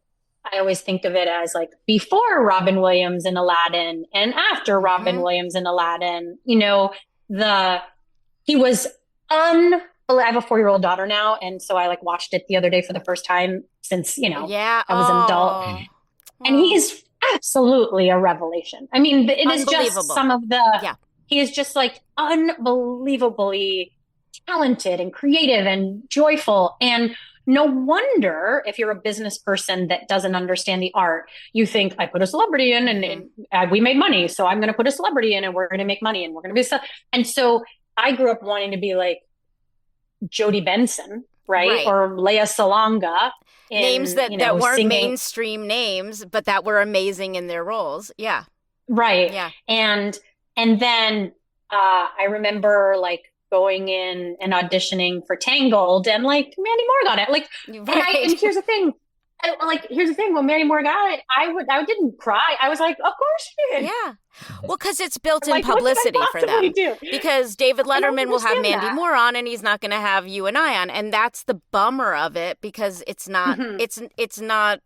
I always think of it as like before Robin Williams and Aladdin and after Robin Williams and Aladdin, you know, he was I have a 4-year-old daughter now. And so I like watched it the other day for the first time since, you know, I was an adult. And he's absolutely a revelation. I mean, it is just some of he is just like unbelievably talented and creative and joyful. And no wonder if you're a business person that doesn't understand the art, you think I put a celebrity in and we made money. So I'm going to put a celebrity in and we're going to make money and we're going to be and so I grew up wanting to be like Jodie Benson, right? Or Lea Salonga. Names that weren't singing mainstream names, but that were amazing in their roles. Yeah. Right. Yeah. And then I remember like going in and auditioning for Tangled, and like Mandy Moore got it. Like, and here's the thing. When Mandy Moore got it, I didn't cry. I was like, of course she did. Yeah. Well, because it's built-in publicity for them. Because David Letterman will have Mandy Moore on, and he's not going to have you and I on, and that's the bummer of it, because it's not it's not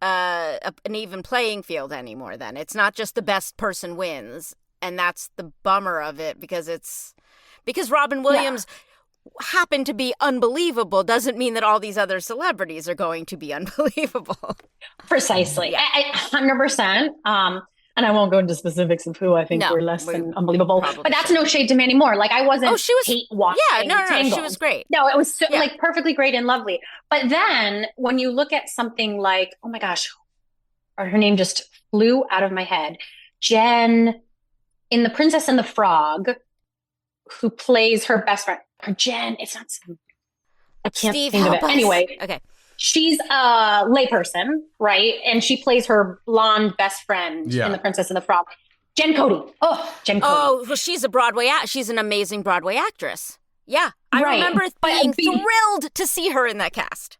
an even playing field anymore. Then it's not just the best person wins, and that's the bummer of it, because Robin Williams happened to be unbelievable doesn't mean that all these other celebrities are going to be unbelievable. Precisely. 100%. And I won't go into specifics of who I think were less than unbelievable. But that's no shade to Mandy Moore. Like, I wasn't hate watching. Yeah, no, she was great. No, it was like perfectly great and lovely. But then when you look at something like, oh my gosh, her name just flew out of my head. Jen in The Princess and the Frog, who plays her best friend. Jen, it's not. I can't think of it. Anyway, okay. She's a layperson, right? And she plays her blonde best friend in The Princess and the Frog. Jen Cody. Jen Cody. Oh, well, she's she's an amazing Broadway actress. Yeah, I remember being thrilled to see her in that cast.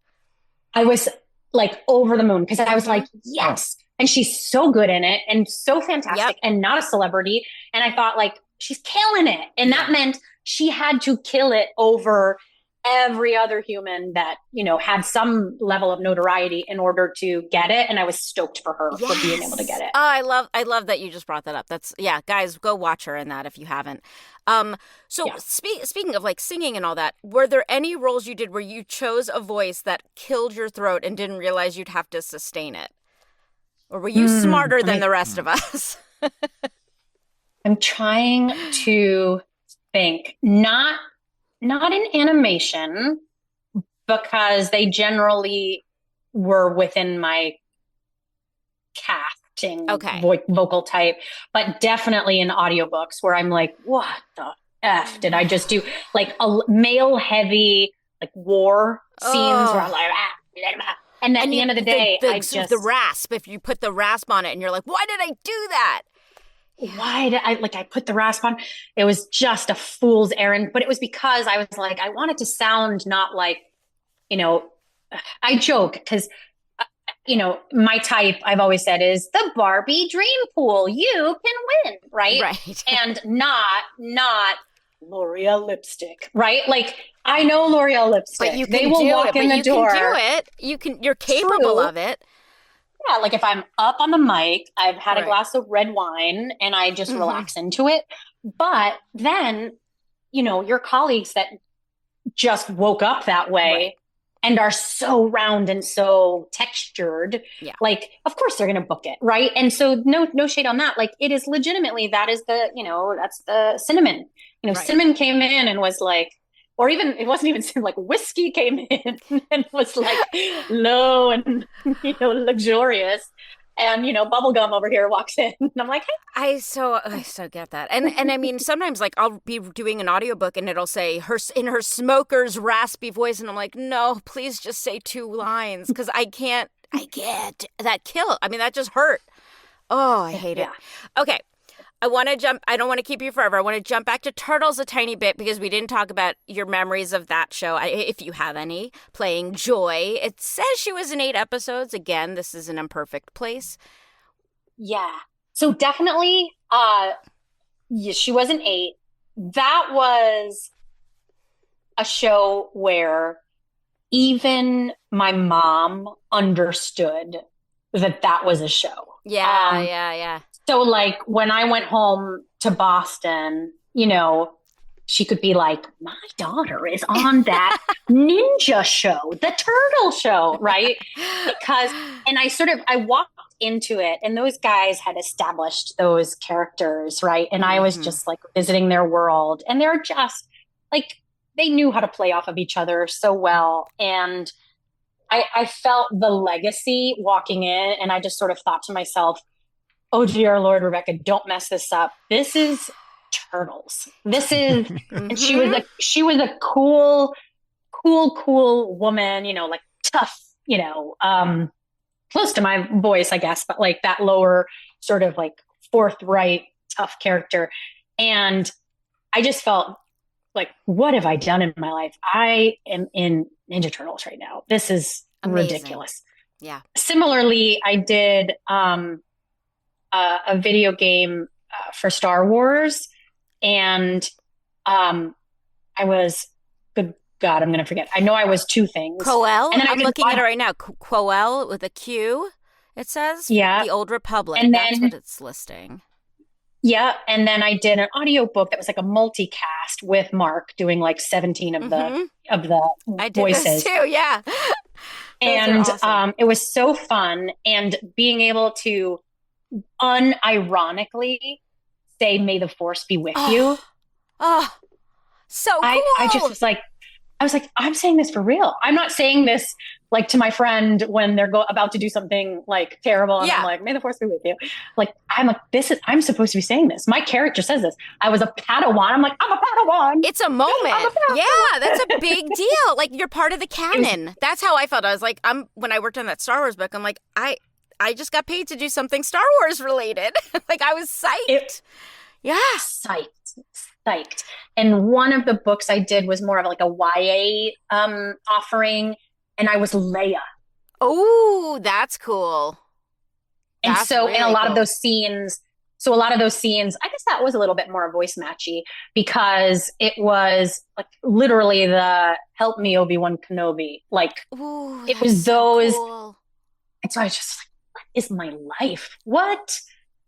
I was like over the moon because I was like, yes. And she's so good in it and so fantastic and not a celebrity. And I thought, like, she's killing it. And that meant she had to kill it over every other human that, you know, had some level of notoriety in order to get it. And I was stoked for her for being able to get it. Oh, I love that you just brought that up. That's, guys, go watch her in that if you haven't. Speaking of like singing and all that, were there any roles you did where you chose a voice that killed your throat and didn't realize you'd have to sustain it? Or were you smarter than the rest of us? I'm trying to think. Not in animation, because they generally were within my casting vocal type, but definitely in audiobooks where I'm like, what the F did I just do? Like a male heavy, like war scenes where I'm like, and at the end of the day, the rasp, if you put the rasp on it and you're like, why did I do that? Why did I put the rasp on? It was just a fool's errand, but it was because I was like, I wanted to sound not like I joke because, my type, I've always said, is the Barbie dream pool. You can win, right? Right. And not L'Oreal lipstick, right? Like, I know L'Oreal lipstick. But you can they will walk in the door. You can do it. You're capable of it. Yeah, like if I'm up on the mic, I've had a glass of red wine and I just relax into it. But then, your colleagues that just woke up that way and are so round and so textured, like, of course they're going to book it, right? And so no shade on that. Like, it is legitimately, that is the, that's the cinnamon. Cinnamon came in and was like, or even, it wasn't even like whiskey came in and was like low and, luxurious. And, bubblegum over here walks in. And I'm like, hey. I so get that. And I mean, sometimes like I'll be doing an audiobook and it'll say in her smoker's raspy voice. And I'm like, no, please just say 2 lines. Cause I get that kill. I mean, that just hurt. Oh, I hate it. Okay. I don't want to keep you forever. I want to jump back to Turtles a tiny bit because we didn't talk about your memories of that show, if you have any, playing Joy. It says she was in 8 episodes. Again, this is an imperfect place. Yeah. So definitely, she was in 8. That was a show where even my mom understood that was a show. Yeah. So, like, when I went home to Boston, she could be like, my daughter is on that ninja show, the turtle show, right? And I walked into it, and those guys had established those characters, right? And I was just, like, visiting their world. And they're just, like, they knew how to play off of each other so well. And I felt the legacy walking in, and I just sort of thought to myself, oh, dear Lord, Rebecca, don't mess this up. This is Turtles. This is, and she was a cool woman, like tough, close to my voice, I guess, but like that lower sort of like forthright, tough character. And I just felt like, what have I done in my life? I am in Ninja Turtles right now. This is ridiculous. Yeah. Similarly, I did, a video game for Star Wars. And I was, good God, I'm going to forget. I know I was 2 things. Coel? And then I'm looking at it right now. Coel with a Q, it says. Yeah. The Old Republic. And that's what it's listing. Yeah. And then I did an audiobook that was like a multicast with Mark doing like 17 of the I did voices. This too, yeah. And awesome. It was so fun. And being able to unironically say, may the force be with you. Oh, so cool. I just was like, I'm saying this for real. I'm not saying this like to my friend when they're about to do something like terrible. And I'm like, may the force be with you. Like, I'm supposed to be saying this. My character says this. I was a Padawan. I'm like, I'm a Padawan. It's a moment. Yeah, that's a big deal. Like, you're part of the canon. That's how I felt. I was like, when I worked on that Star Wars book, I'm like, I just got paid to do something Star Wars related. Like, I was psyched. Psyched. And one of the books I did was more of like a YA offering, and I was Leia. Oh, that's cool. And so in a lot of those scenes, I guess that was a little bit more voice matchy because it was like literally the help me Obi-Wan Kenobi. Like, it was those. So cool. And so I was just like, what is my life? What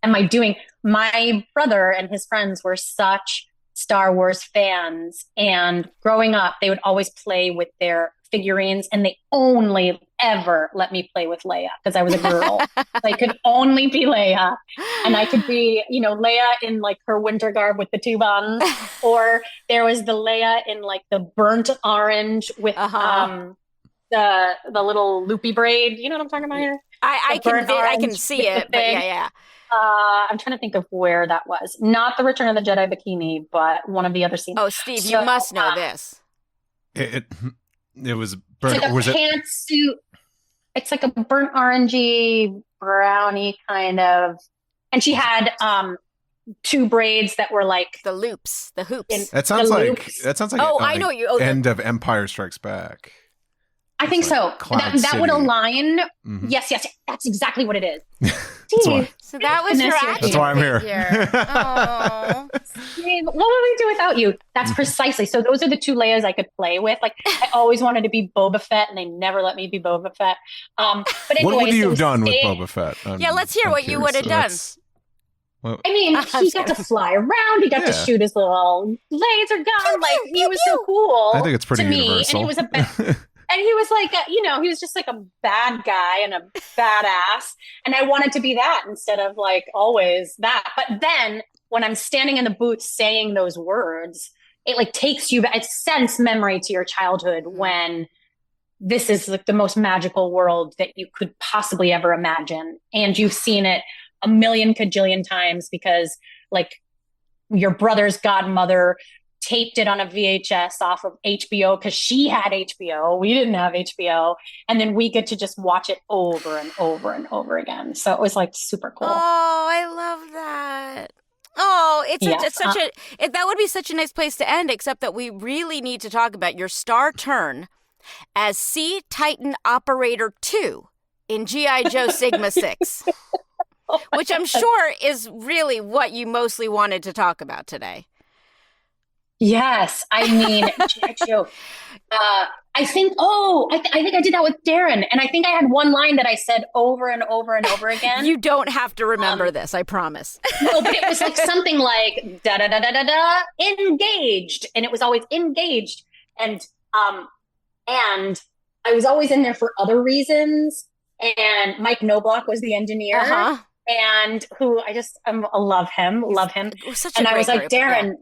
am I doing? My brother and his friends were such Star Wars fans, and growing up, they would always play with their figurines, and they only ever let me play with Leia because I was a girl. I could only be Leia, and I could be, Leia in like her winter garb with the 2 buns, or there was the Leia in like the burnt orange with the little loopy braid. You know what I'm talking about here? I can see it, but yeah. I'm trying to think of where that was. Not the Return of the Jedi bikini, but one of the other scenes. Oh, Steve, you must know this. It was burnt. It's like a pantsuit. It's like a burnt orangey, brownie kind of. And she had 2 braids that were like the loops, the hoops. That sounds like I know you. End of Empire Strikes Back. I think so. That would align. Mm-hmm. Yes. That's exactly what it is. So that was your action. That's why I'm here. Oh. What would we do without you? That's precisely. So those are the two Leias I could play with. Like I always wanted to be Boba Fett, and they never let me be Boba Fett. But anyways, what would you have done with Boba Fett? Let's hear what you would have done. I mean, he got to fly around. He got to shoot his little laser gun. Like he was so cool. I think it's pretty to universal. Me. And he was and he was like, he was just like a bad guy and a badass. And I wanted to be that instead of like always that. But then when I'm standing in the booth saying those words, it like takes you back. It sends memory to your childhood when this is like the most magical world that you could possibly ever imagine. And you've seen it a million kajillion times because like your brother's godmother taped it on a VHS off of HBO because she had HBO. We didn't have HBO. And then we get to just watch it over and over and over again. So it was like super cool. Oh, I love that. Oh, that would be such a nice place to end, except that we really need to talk about your star turn as Sea Titan Operator 2 in G.I. Joe Sigma 6. Which I'm sure is really what you mostly wanted to talk about today. Yes. I mean, Joe, I think I did that with Darren. And I think I had one line that I said over and over and over again. You don't have to remember this, I promise. No, but it was like something like da-da-da-da-da-da, engaged. And it was always engaged. And I was always in there for other reasons. And Mike Knobloch was the engineer. Uh-huh. And who I just love him. It was such a and great I was like, group. Darren,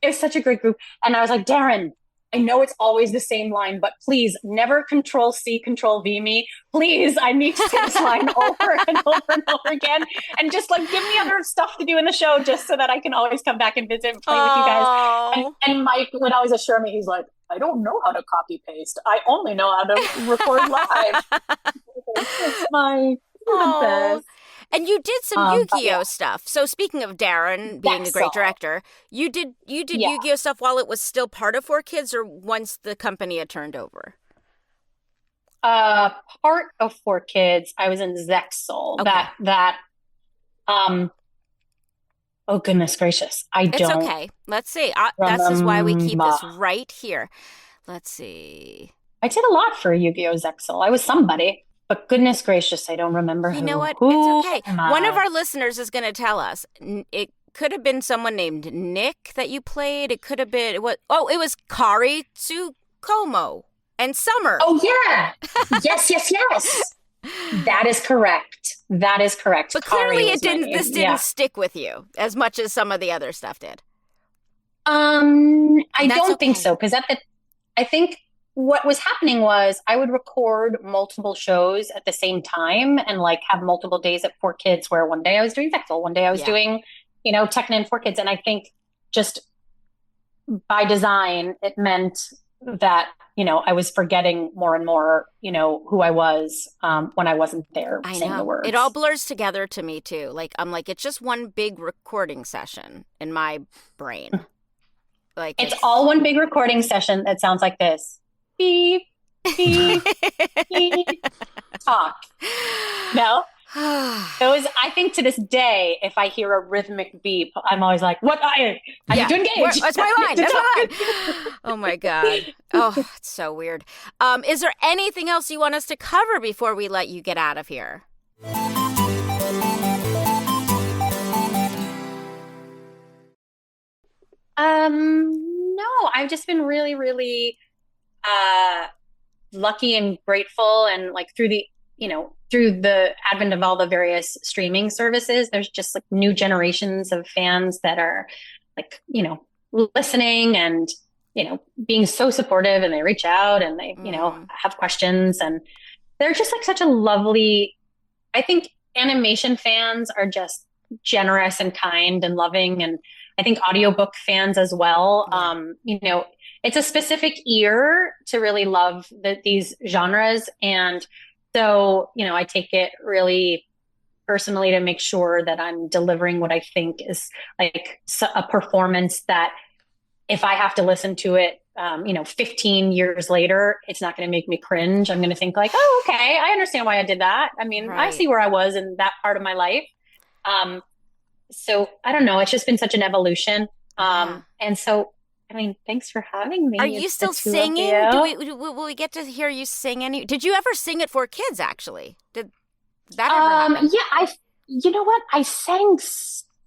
it was such a great group. And I was like, Darren, I know it's always the same line, but please never Control-C, Control-V me. Please, I need to say this line over and over and over again. And just like give me other stuff to do in the show just so that I can always come back and visit and play with you guys. And Mike would always assure me, he's like, I don't know how to copy paste. I only know how to record live. It's my best. And you did some Yu-Gi-Oh stuff. So speaking of Darren being a great director, you did Yu-Gi-Oh stuff while it was still part of 4Kids or once the company had turned over? Part of 4Kids, I was in Zexel. Okay. Oh goodness gracious. It's okay. Let's see. This is why we keep this right here. Let's see. I did a lot for Yu-Gi-Oh Zexel. I was somebody. But goodness gracious, I don't remember who. You know what? It's okay. One of our listeners is going to tell us. It could have been someone named Nick that you played. It could have been it was Kari Tsukomo and Summer. Oh yeah. Yes. That is correct. But clearly this didn't stick with you as much as some of the other stuff did. I don't think so because I think what was happening was I would record multiple shows at the same time and like have multiple days at 4Kids where one day I was doing Vexel, one day I was doing, Tecna and 4Kids. And I think just by design, it meant that, I was forgetting more and more, who I was when I wasn't there saying the words. It all blurs together to me too. Like, I'm like, it's just one big recording session in my brain. Like it's all one big recording session that sounds like this. Beep, beep, beep, talk. No? I think to this day, if I hear a rhythmic beep, I'm always like, I need to engage. That's my line. That's my line. Oh my God. Oh, it's so weird. Is there anything else you want us to cover before we let you get out of here? No, I've just been really, really lucky and grateful, and like through the advent of all the various streaming services, there's just like new generations of fans that are like listening and being so supportive, and they reach out and they have questions, and they're just like such a lovely. I think animation fans are just generous and kind and loving, and I think audiobook fans as well. It's a specific ear to really love these genres. And so, I take it really personally to make sure that I'm delivering what I think is like a performance that if I have to listen to it 15 years later, it's not going to make me cringe. I'm going to think like, oh, okay, I understand why I did that. I mean, I see where I was in that part of my life. So I don't know. It's just been such an evolution. And so, I mean, thanks for having me. Are you still singing? Will we get to hear you sing any? Did you ever sing at 4Kids, actually? Did that ever happen? Yeah, you know what? I sang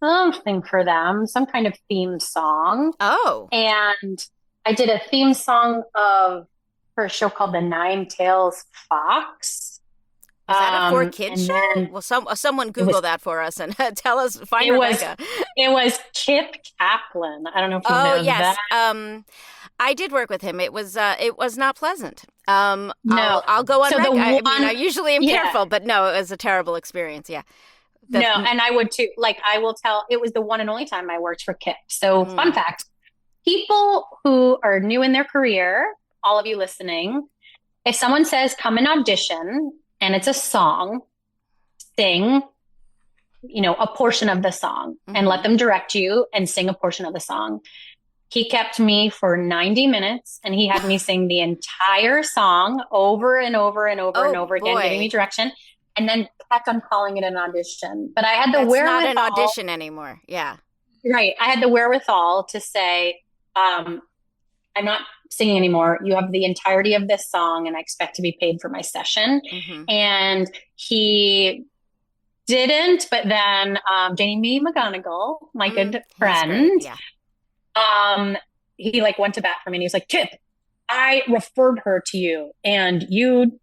something for them, some kind of theme song. Oh. And I did a theme song for a show called The Nine Tails Fox. Is that a 4Kids show? Well, someone Google that for us and tell us, find Rebecca. It was Kip Kaplan. I don't know if you know yes. that. I did work with him. It was not pleasant. No. I'll go on record. I usually am careful, but no, it was a terrible experience. Yeah. No, and I would too. Like, I will tell, it was the one and only time I worked for Kip. So fun fact, people who are new in their career, all of you listening, if someone says, come and audition, and it's a song, sing, a portion of the song and let them direct you and sing a portion of the song. He kept me for 90 minutes and he had me sing the entire song over and over and over and over again, giving me direction, and then kept on calling it an audition. But I had the wherewithal. It's not an audition anymore. Yeah. Right. I had the wherewithal to say, I'm not singing anymore. You have the entirety of this song and I expect to be paid for my session. And he didn't, but then Jamie McGonigal, my good friend, he went to bat for me and he was like, Kip, I referred her to you and you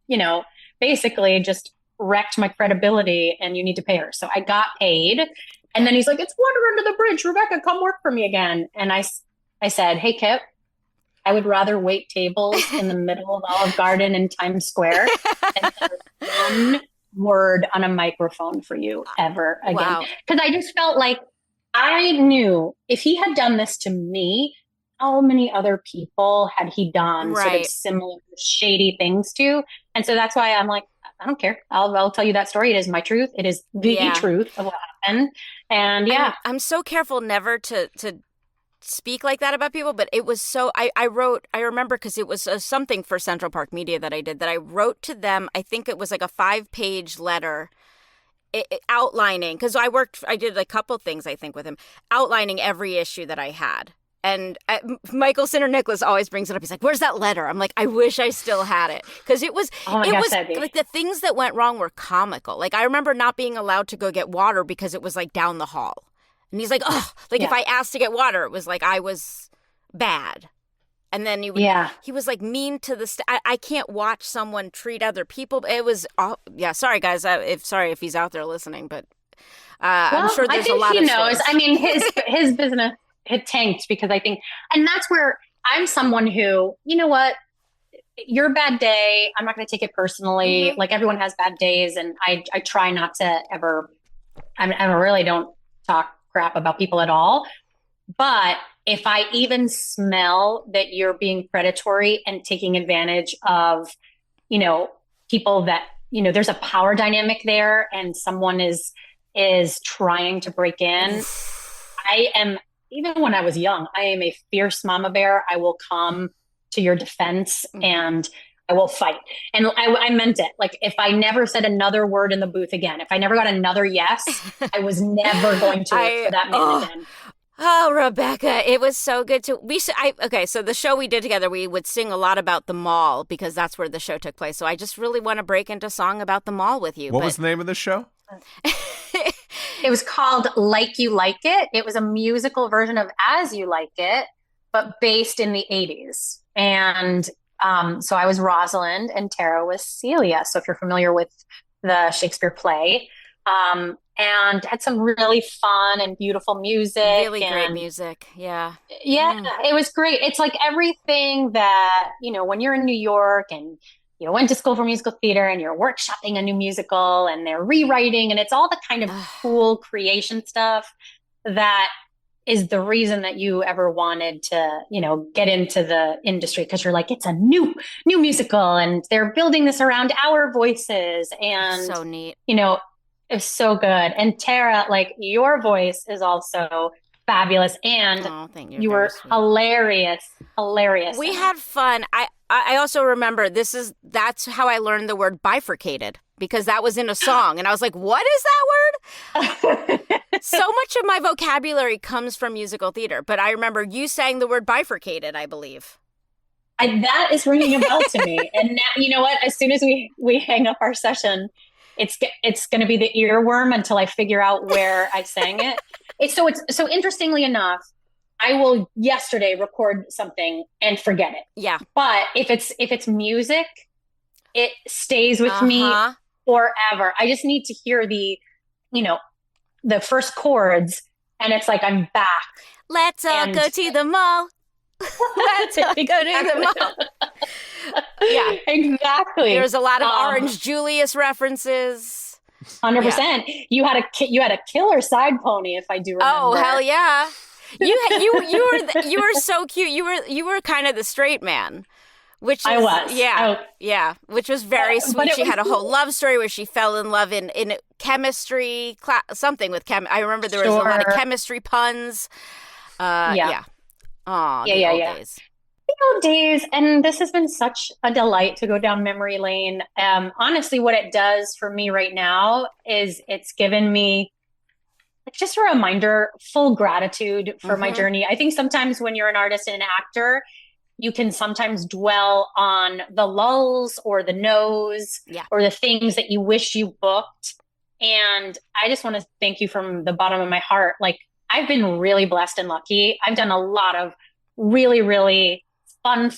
basically just wrecked my credibility and you need to pay her. So I got paid. And then he's like, it's water under the bridge. Rebecca, come work for me again. And I said, hey, Kip, I would rather wait tables in the middle of Olive Garden in Times Square than one word on a microphone for you ever again. Because I just felt like I knew if he had done this to me, how many other people had he done sort of similar shady things to? And so that's why I'm like, I don't care. I'll tell you that story. It is my truth. It is the truth of what happened. And I'm so careful never to speak like that about people, but it was so I remember because it was something for Central Park Media that I did, that I wrote to them. I think it was like a 5-page letter outlining, because I did a couple things I think with him, outlining every issue that I had. And Michael Sinner Nicholas always brings it up. He's like, where's that letter? I'm like, I wish I still had it. Because it was like the things that went wrong were comical. Like, I remember not being allowed to go get water because it was like down the hall. And he's like, oh, if I asked to get water, it was like I was bad. And then he was like mean to the I can't watch someone treat other people. It was, sorry guys, sorry if he's out there listening, but I'm sure there's a lot of stories. I mean, his business had tanked because I think, and that's where I'm someone who, you know what, your bad day, I'm not going to take it personally. Like, everyone has bad days, and I try not to ever, I really don't talk crap about people at all. But if I even smell that you're being predatory and taking advantage of, people that, there's a power dynamic there and someone is trying to break in, I am, even when I was young, I am a fierce mama bear. I will come to your defense and I will fight. And I meant it. Like, if I never said another word in the booth again, if I never got another yes, I was never going to look for that man again. Oh, Rebecca, it was so good to so the show we did together, we would sing a lot about the mall because that's where the show took place. So I just really want to break into song about the mall with you. What was the name of the show? It was called Like You Like It. It was a musical version of As You Like It, but based in the 80s. And so I was Rosalind and Tara was Celia. So if you're familiar with the Shakespeare play, and had some really fun and beautiful music. Really great music. Yeah. Yeah, it was great. It's like everything that, when you're in New York and went to school for musical theater and you're workshopping a new musical and they're rewriting, and it's all the kind of cool creation stuff that is the reason that you ever wanted to, get into the industry, because you're like, it's a new musical and they're building this around our voices. And so neat. It's so good. And Tara, like, your voice is also fabulous. And you were hilarious. We had fun. I also remember that's how I learned the word bifurcated, because that was in a song. And I was like, what is that word? So much of my vocabulary comes from musical theater. But I remember you saying the word bifurcated, I believe. That is ringing a bell to me. And now, you know what? As soon as we hang up our session, it's going to be the earworm until I figure out where I sang it. It's so interestingly enough, I will yesterday record something and forget it. Yeah. But if it's music, it stays with me forever. I just need to hear the first chords, and it's like I'm back. Let's all go to the mall. Let's all go to the mall. Yeah, exactly. There's a lot of Orange Julius references. 100%. You had a killer side pony, if I do remember. Oh, hell yeah. You were so cute. You were kind of the straight man, which I was. Yeah, which was very sweet. She had a whole love story where she fell in love in chemistry something with chem. I remember there was a lot of chemistry puns. Yeah. Oh, the old days. The old days, and this has been such a delight to go down memory lane. Honestly, what it does for me right now is it's given me just a reminder, full gratitude for my journey. I think sometimes when you're an artist and an actor, you can sometimes dwell on the lulls or the no's or the things that you wish you booked. And I just want to thank you from the bottom of my heart. Like, I've been really blessed and lucky. I've done a lot of really, really fun,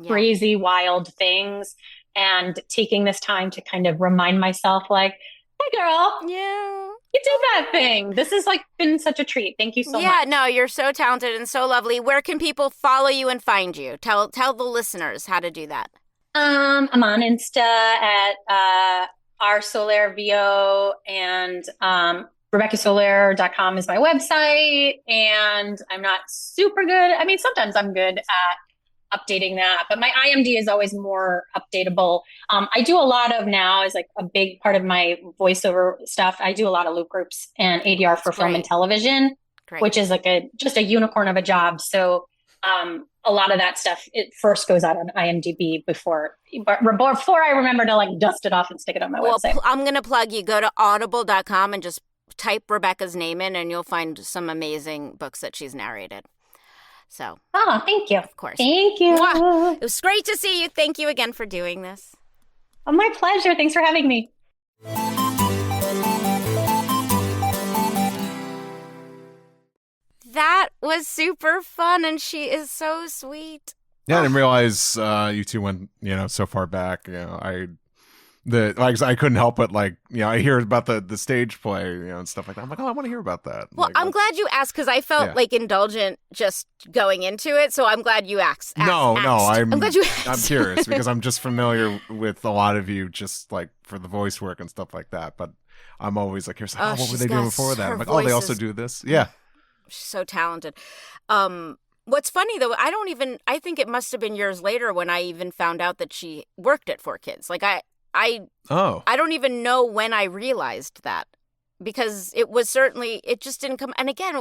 crazy, wild things. And taking this time to kind of remind myself, like, hey, girl. Yeah. You did that thing. This has been such a treat. Thank you so much. Yeah, no, you're so talented and so lovely. Where can people follow you and find you? Tell the listeners how to do that. I'm on Insta at rsolervo, and RebeccaSoler.com is my website. And I'm not super good. I mean, sometimes I'm good at updating that, but my IMD is always more updatable. I do a lot of now is a big part of my voiceover stuff. I do a lot of loop groups and ADR for film and television, which is just a unicorn of a job. So a lot of that stuff, it first goes out on IMDb before I remember to dust it off and stick it on my website. I'm going to plug you. Go to audible.com and just type Rebecca's name in, and you'll find some amazing books that she's narrated. So. Oh, thank you. Of course. Thank you. Mwah. It was great to see you. Thank you again for doing this. Oh, my pleasure. Thanks for having me. That was super fun, and she is so sweet. Yeah, I didn't realize you two went, so far back. I couldn't help but I hear about the stage play, and stuff like that. I'm like, oh, I want to hear about that. Well, I'm glad you asked, because I felt indulgent just going into it. So I'm glad you asked. No, I'm glad you asked. I'm curious because I'm just familiar with a lot of you, just for the voice work and stuff like that. But I'm always curious, what were they doing before that? I'm like, oh, they also do this. Yeah, she's so talented. What's funny though, I think it must have been years later when I even found out that she worked at 4Kids. I don't even know when I realized that, because it just didn't come. And again,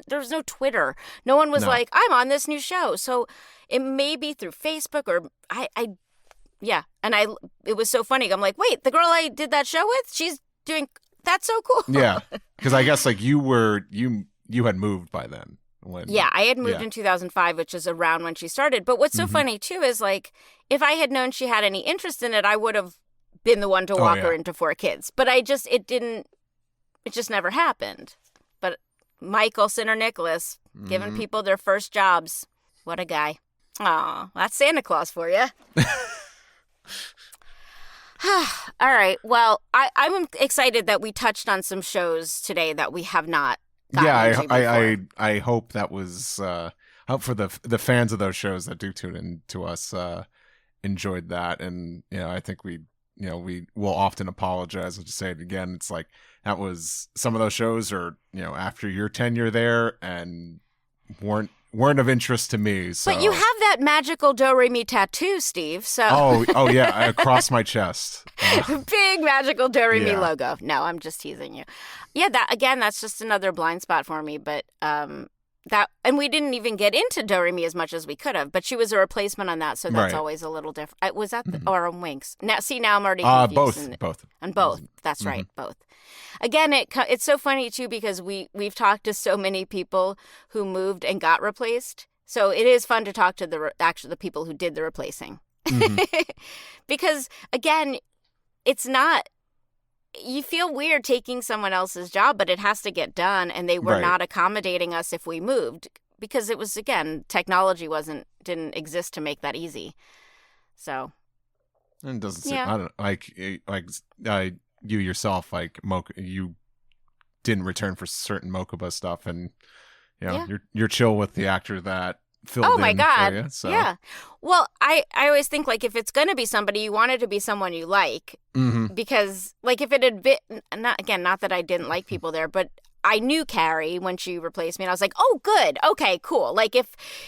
there was no Twitter. No one was like, I'm on this new show. So it may be through Facebook or it was so funny. I'm like, wait, the girl I did that show with, she's doing, that's so cool. Yeah. Cause I guess you had moved by then. I had moved in 2005, which is around when she started. But what's so funny too is if I had known she had any interest in it, I would have been the one to walk her into 4Kids. But it just never happened. But Michael Nicholas giving people their first jobs. What a guy. Aw, that's Santa Claus for you. All right. Well, I'm excited that we touched on some shows today that we have not gotten into before. I hope that was I hope for the fans of those shows that do tune in to us enjoyed that. And I think we will often apologize. I'll just say it again. It's that was, some of those shows are, after your tenure there and weren't of interest to me. So. But you have that magical DoReMi tattoo, Steve. So. Oh yeah, across my chest. Big magical DoReMi logo. No, I'm just teasing you. Yeah, that's just another blind spot for me. But and we didn't even get into DoReMi as much as we could have, but she was a replacement on that, so that's Right. always a little different. Was that or on Winx? Now I'm already confused. Both. On both. That's right, both. Again, it's so funny too because we've talked to so many people who moved and got replaced. So it is fun to talk to the people who did the replacing. Because again, it's not. You feel weird taking someone else's job, but it has to get done, and they were Right. not accommodating us if we moved because it was, again, technology didn't exist to make that easy. So, And it doesn't seem, Yeah. I don't you yourself, like you didn't return for certain Mokuba stuff, and Yeah. you're chill with the actor that filled oh in my God. for you, so. Yeah. Well, I always think, like, if it's going to be somebody, you want it to be someone you like. Mm-hmm. Because, like, if it had been, not that I didn't like people there, but I knew Carrie when she replaced me, and I was like, oh, good, okay, cool. Like, if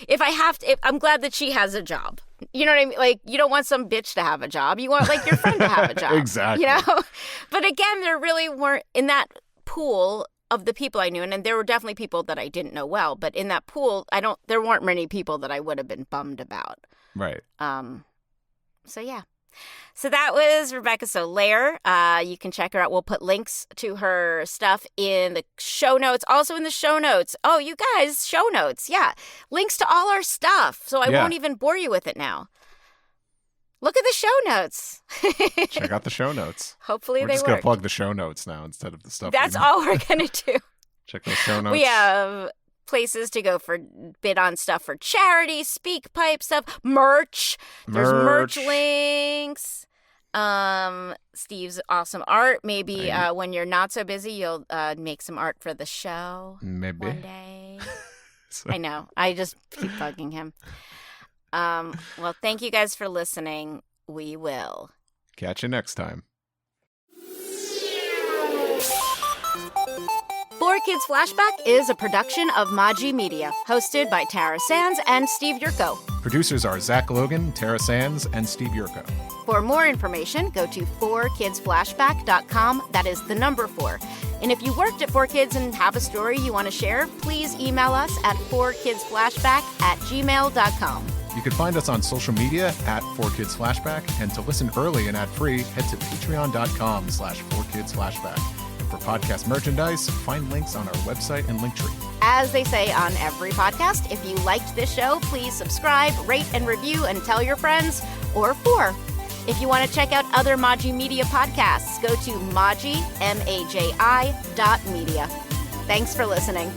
I have to, I'm glad that she has a job. You know what I mean? Like, you don't want some bitch to have a job. You want, like, your friend to have a job. Exactly. You know? But again, there really weren't, in that pool of the people I knew, and there were definitely people that I didn't know well, but in that pool, there weren't many people that I would have been bummed about. Right. So yeah. So that was Rebecca Soler. You can check her out. We'll put links to her stuff in the show notes. Also in the show notes. Oh, you guys, show notes. Yeah. Links to all our stuff. So I won't even bore you with it now. Look at the show notes. Check out the show notes. Hopefully We're they just work. going to plug the show notes now instead of the stuff. That's all we're going to do. Check those show notes. We have places to go for bid on stuff for charity, speak pipe stuff, merch. There's merch links. Steve's awesome art. Maybe when you're not so busy, you'll make some art for the show. Maybe one day. I know. I just keep bugging him. Well, thank you guys for listening. We will catch you next time. 4Kids Flashback is a production of Maji Media, hosted by Tara Sands and Steve Yurko. Producers are Zach Logan, Tara Sands, and Steve Yurko. For more information, go to 4kidsflashback.com. That is the number 4. And if you worked at 4Kids and have a story you want to share, please email us at 4kidsflashback@gmail.com. You can find us on social media at 4Kids Flashback, and to listen early and ad-free, head to patreon.com/4kidsflashback. For podcast merchandise, find links on our website and Linktree. As they say on every podcast, if you liked this show, please subscribe, rate, and review, and tell your friends, or 4. If you want to check out other Maji Media podcasts, go to maji.media. Thanks for listening.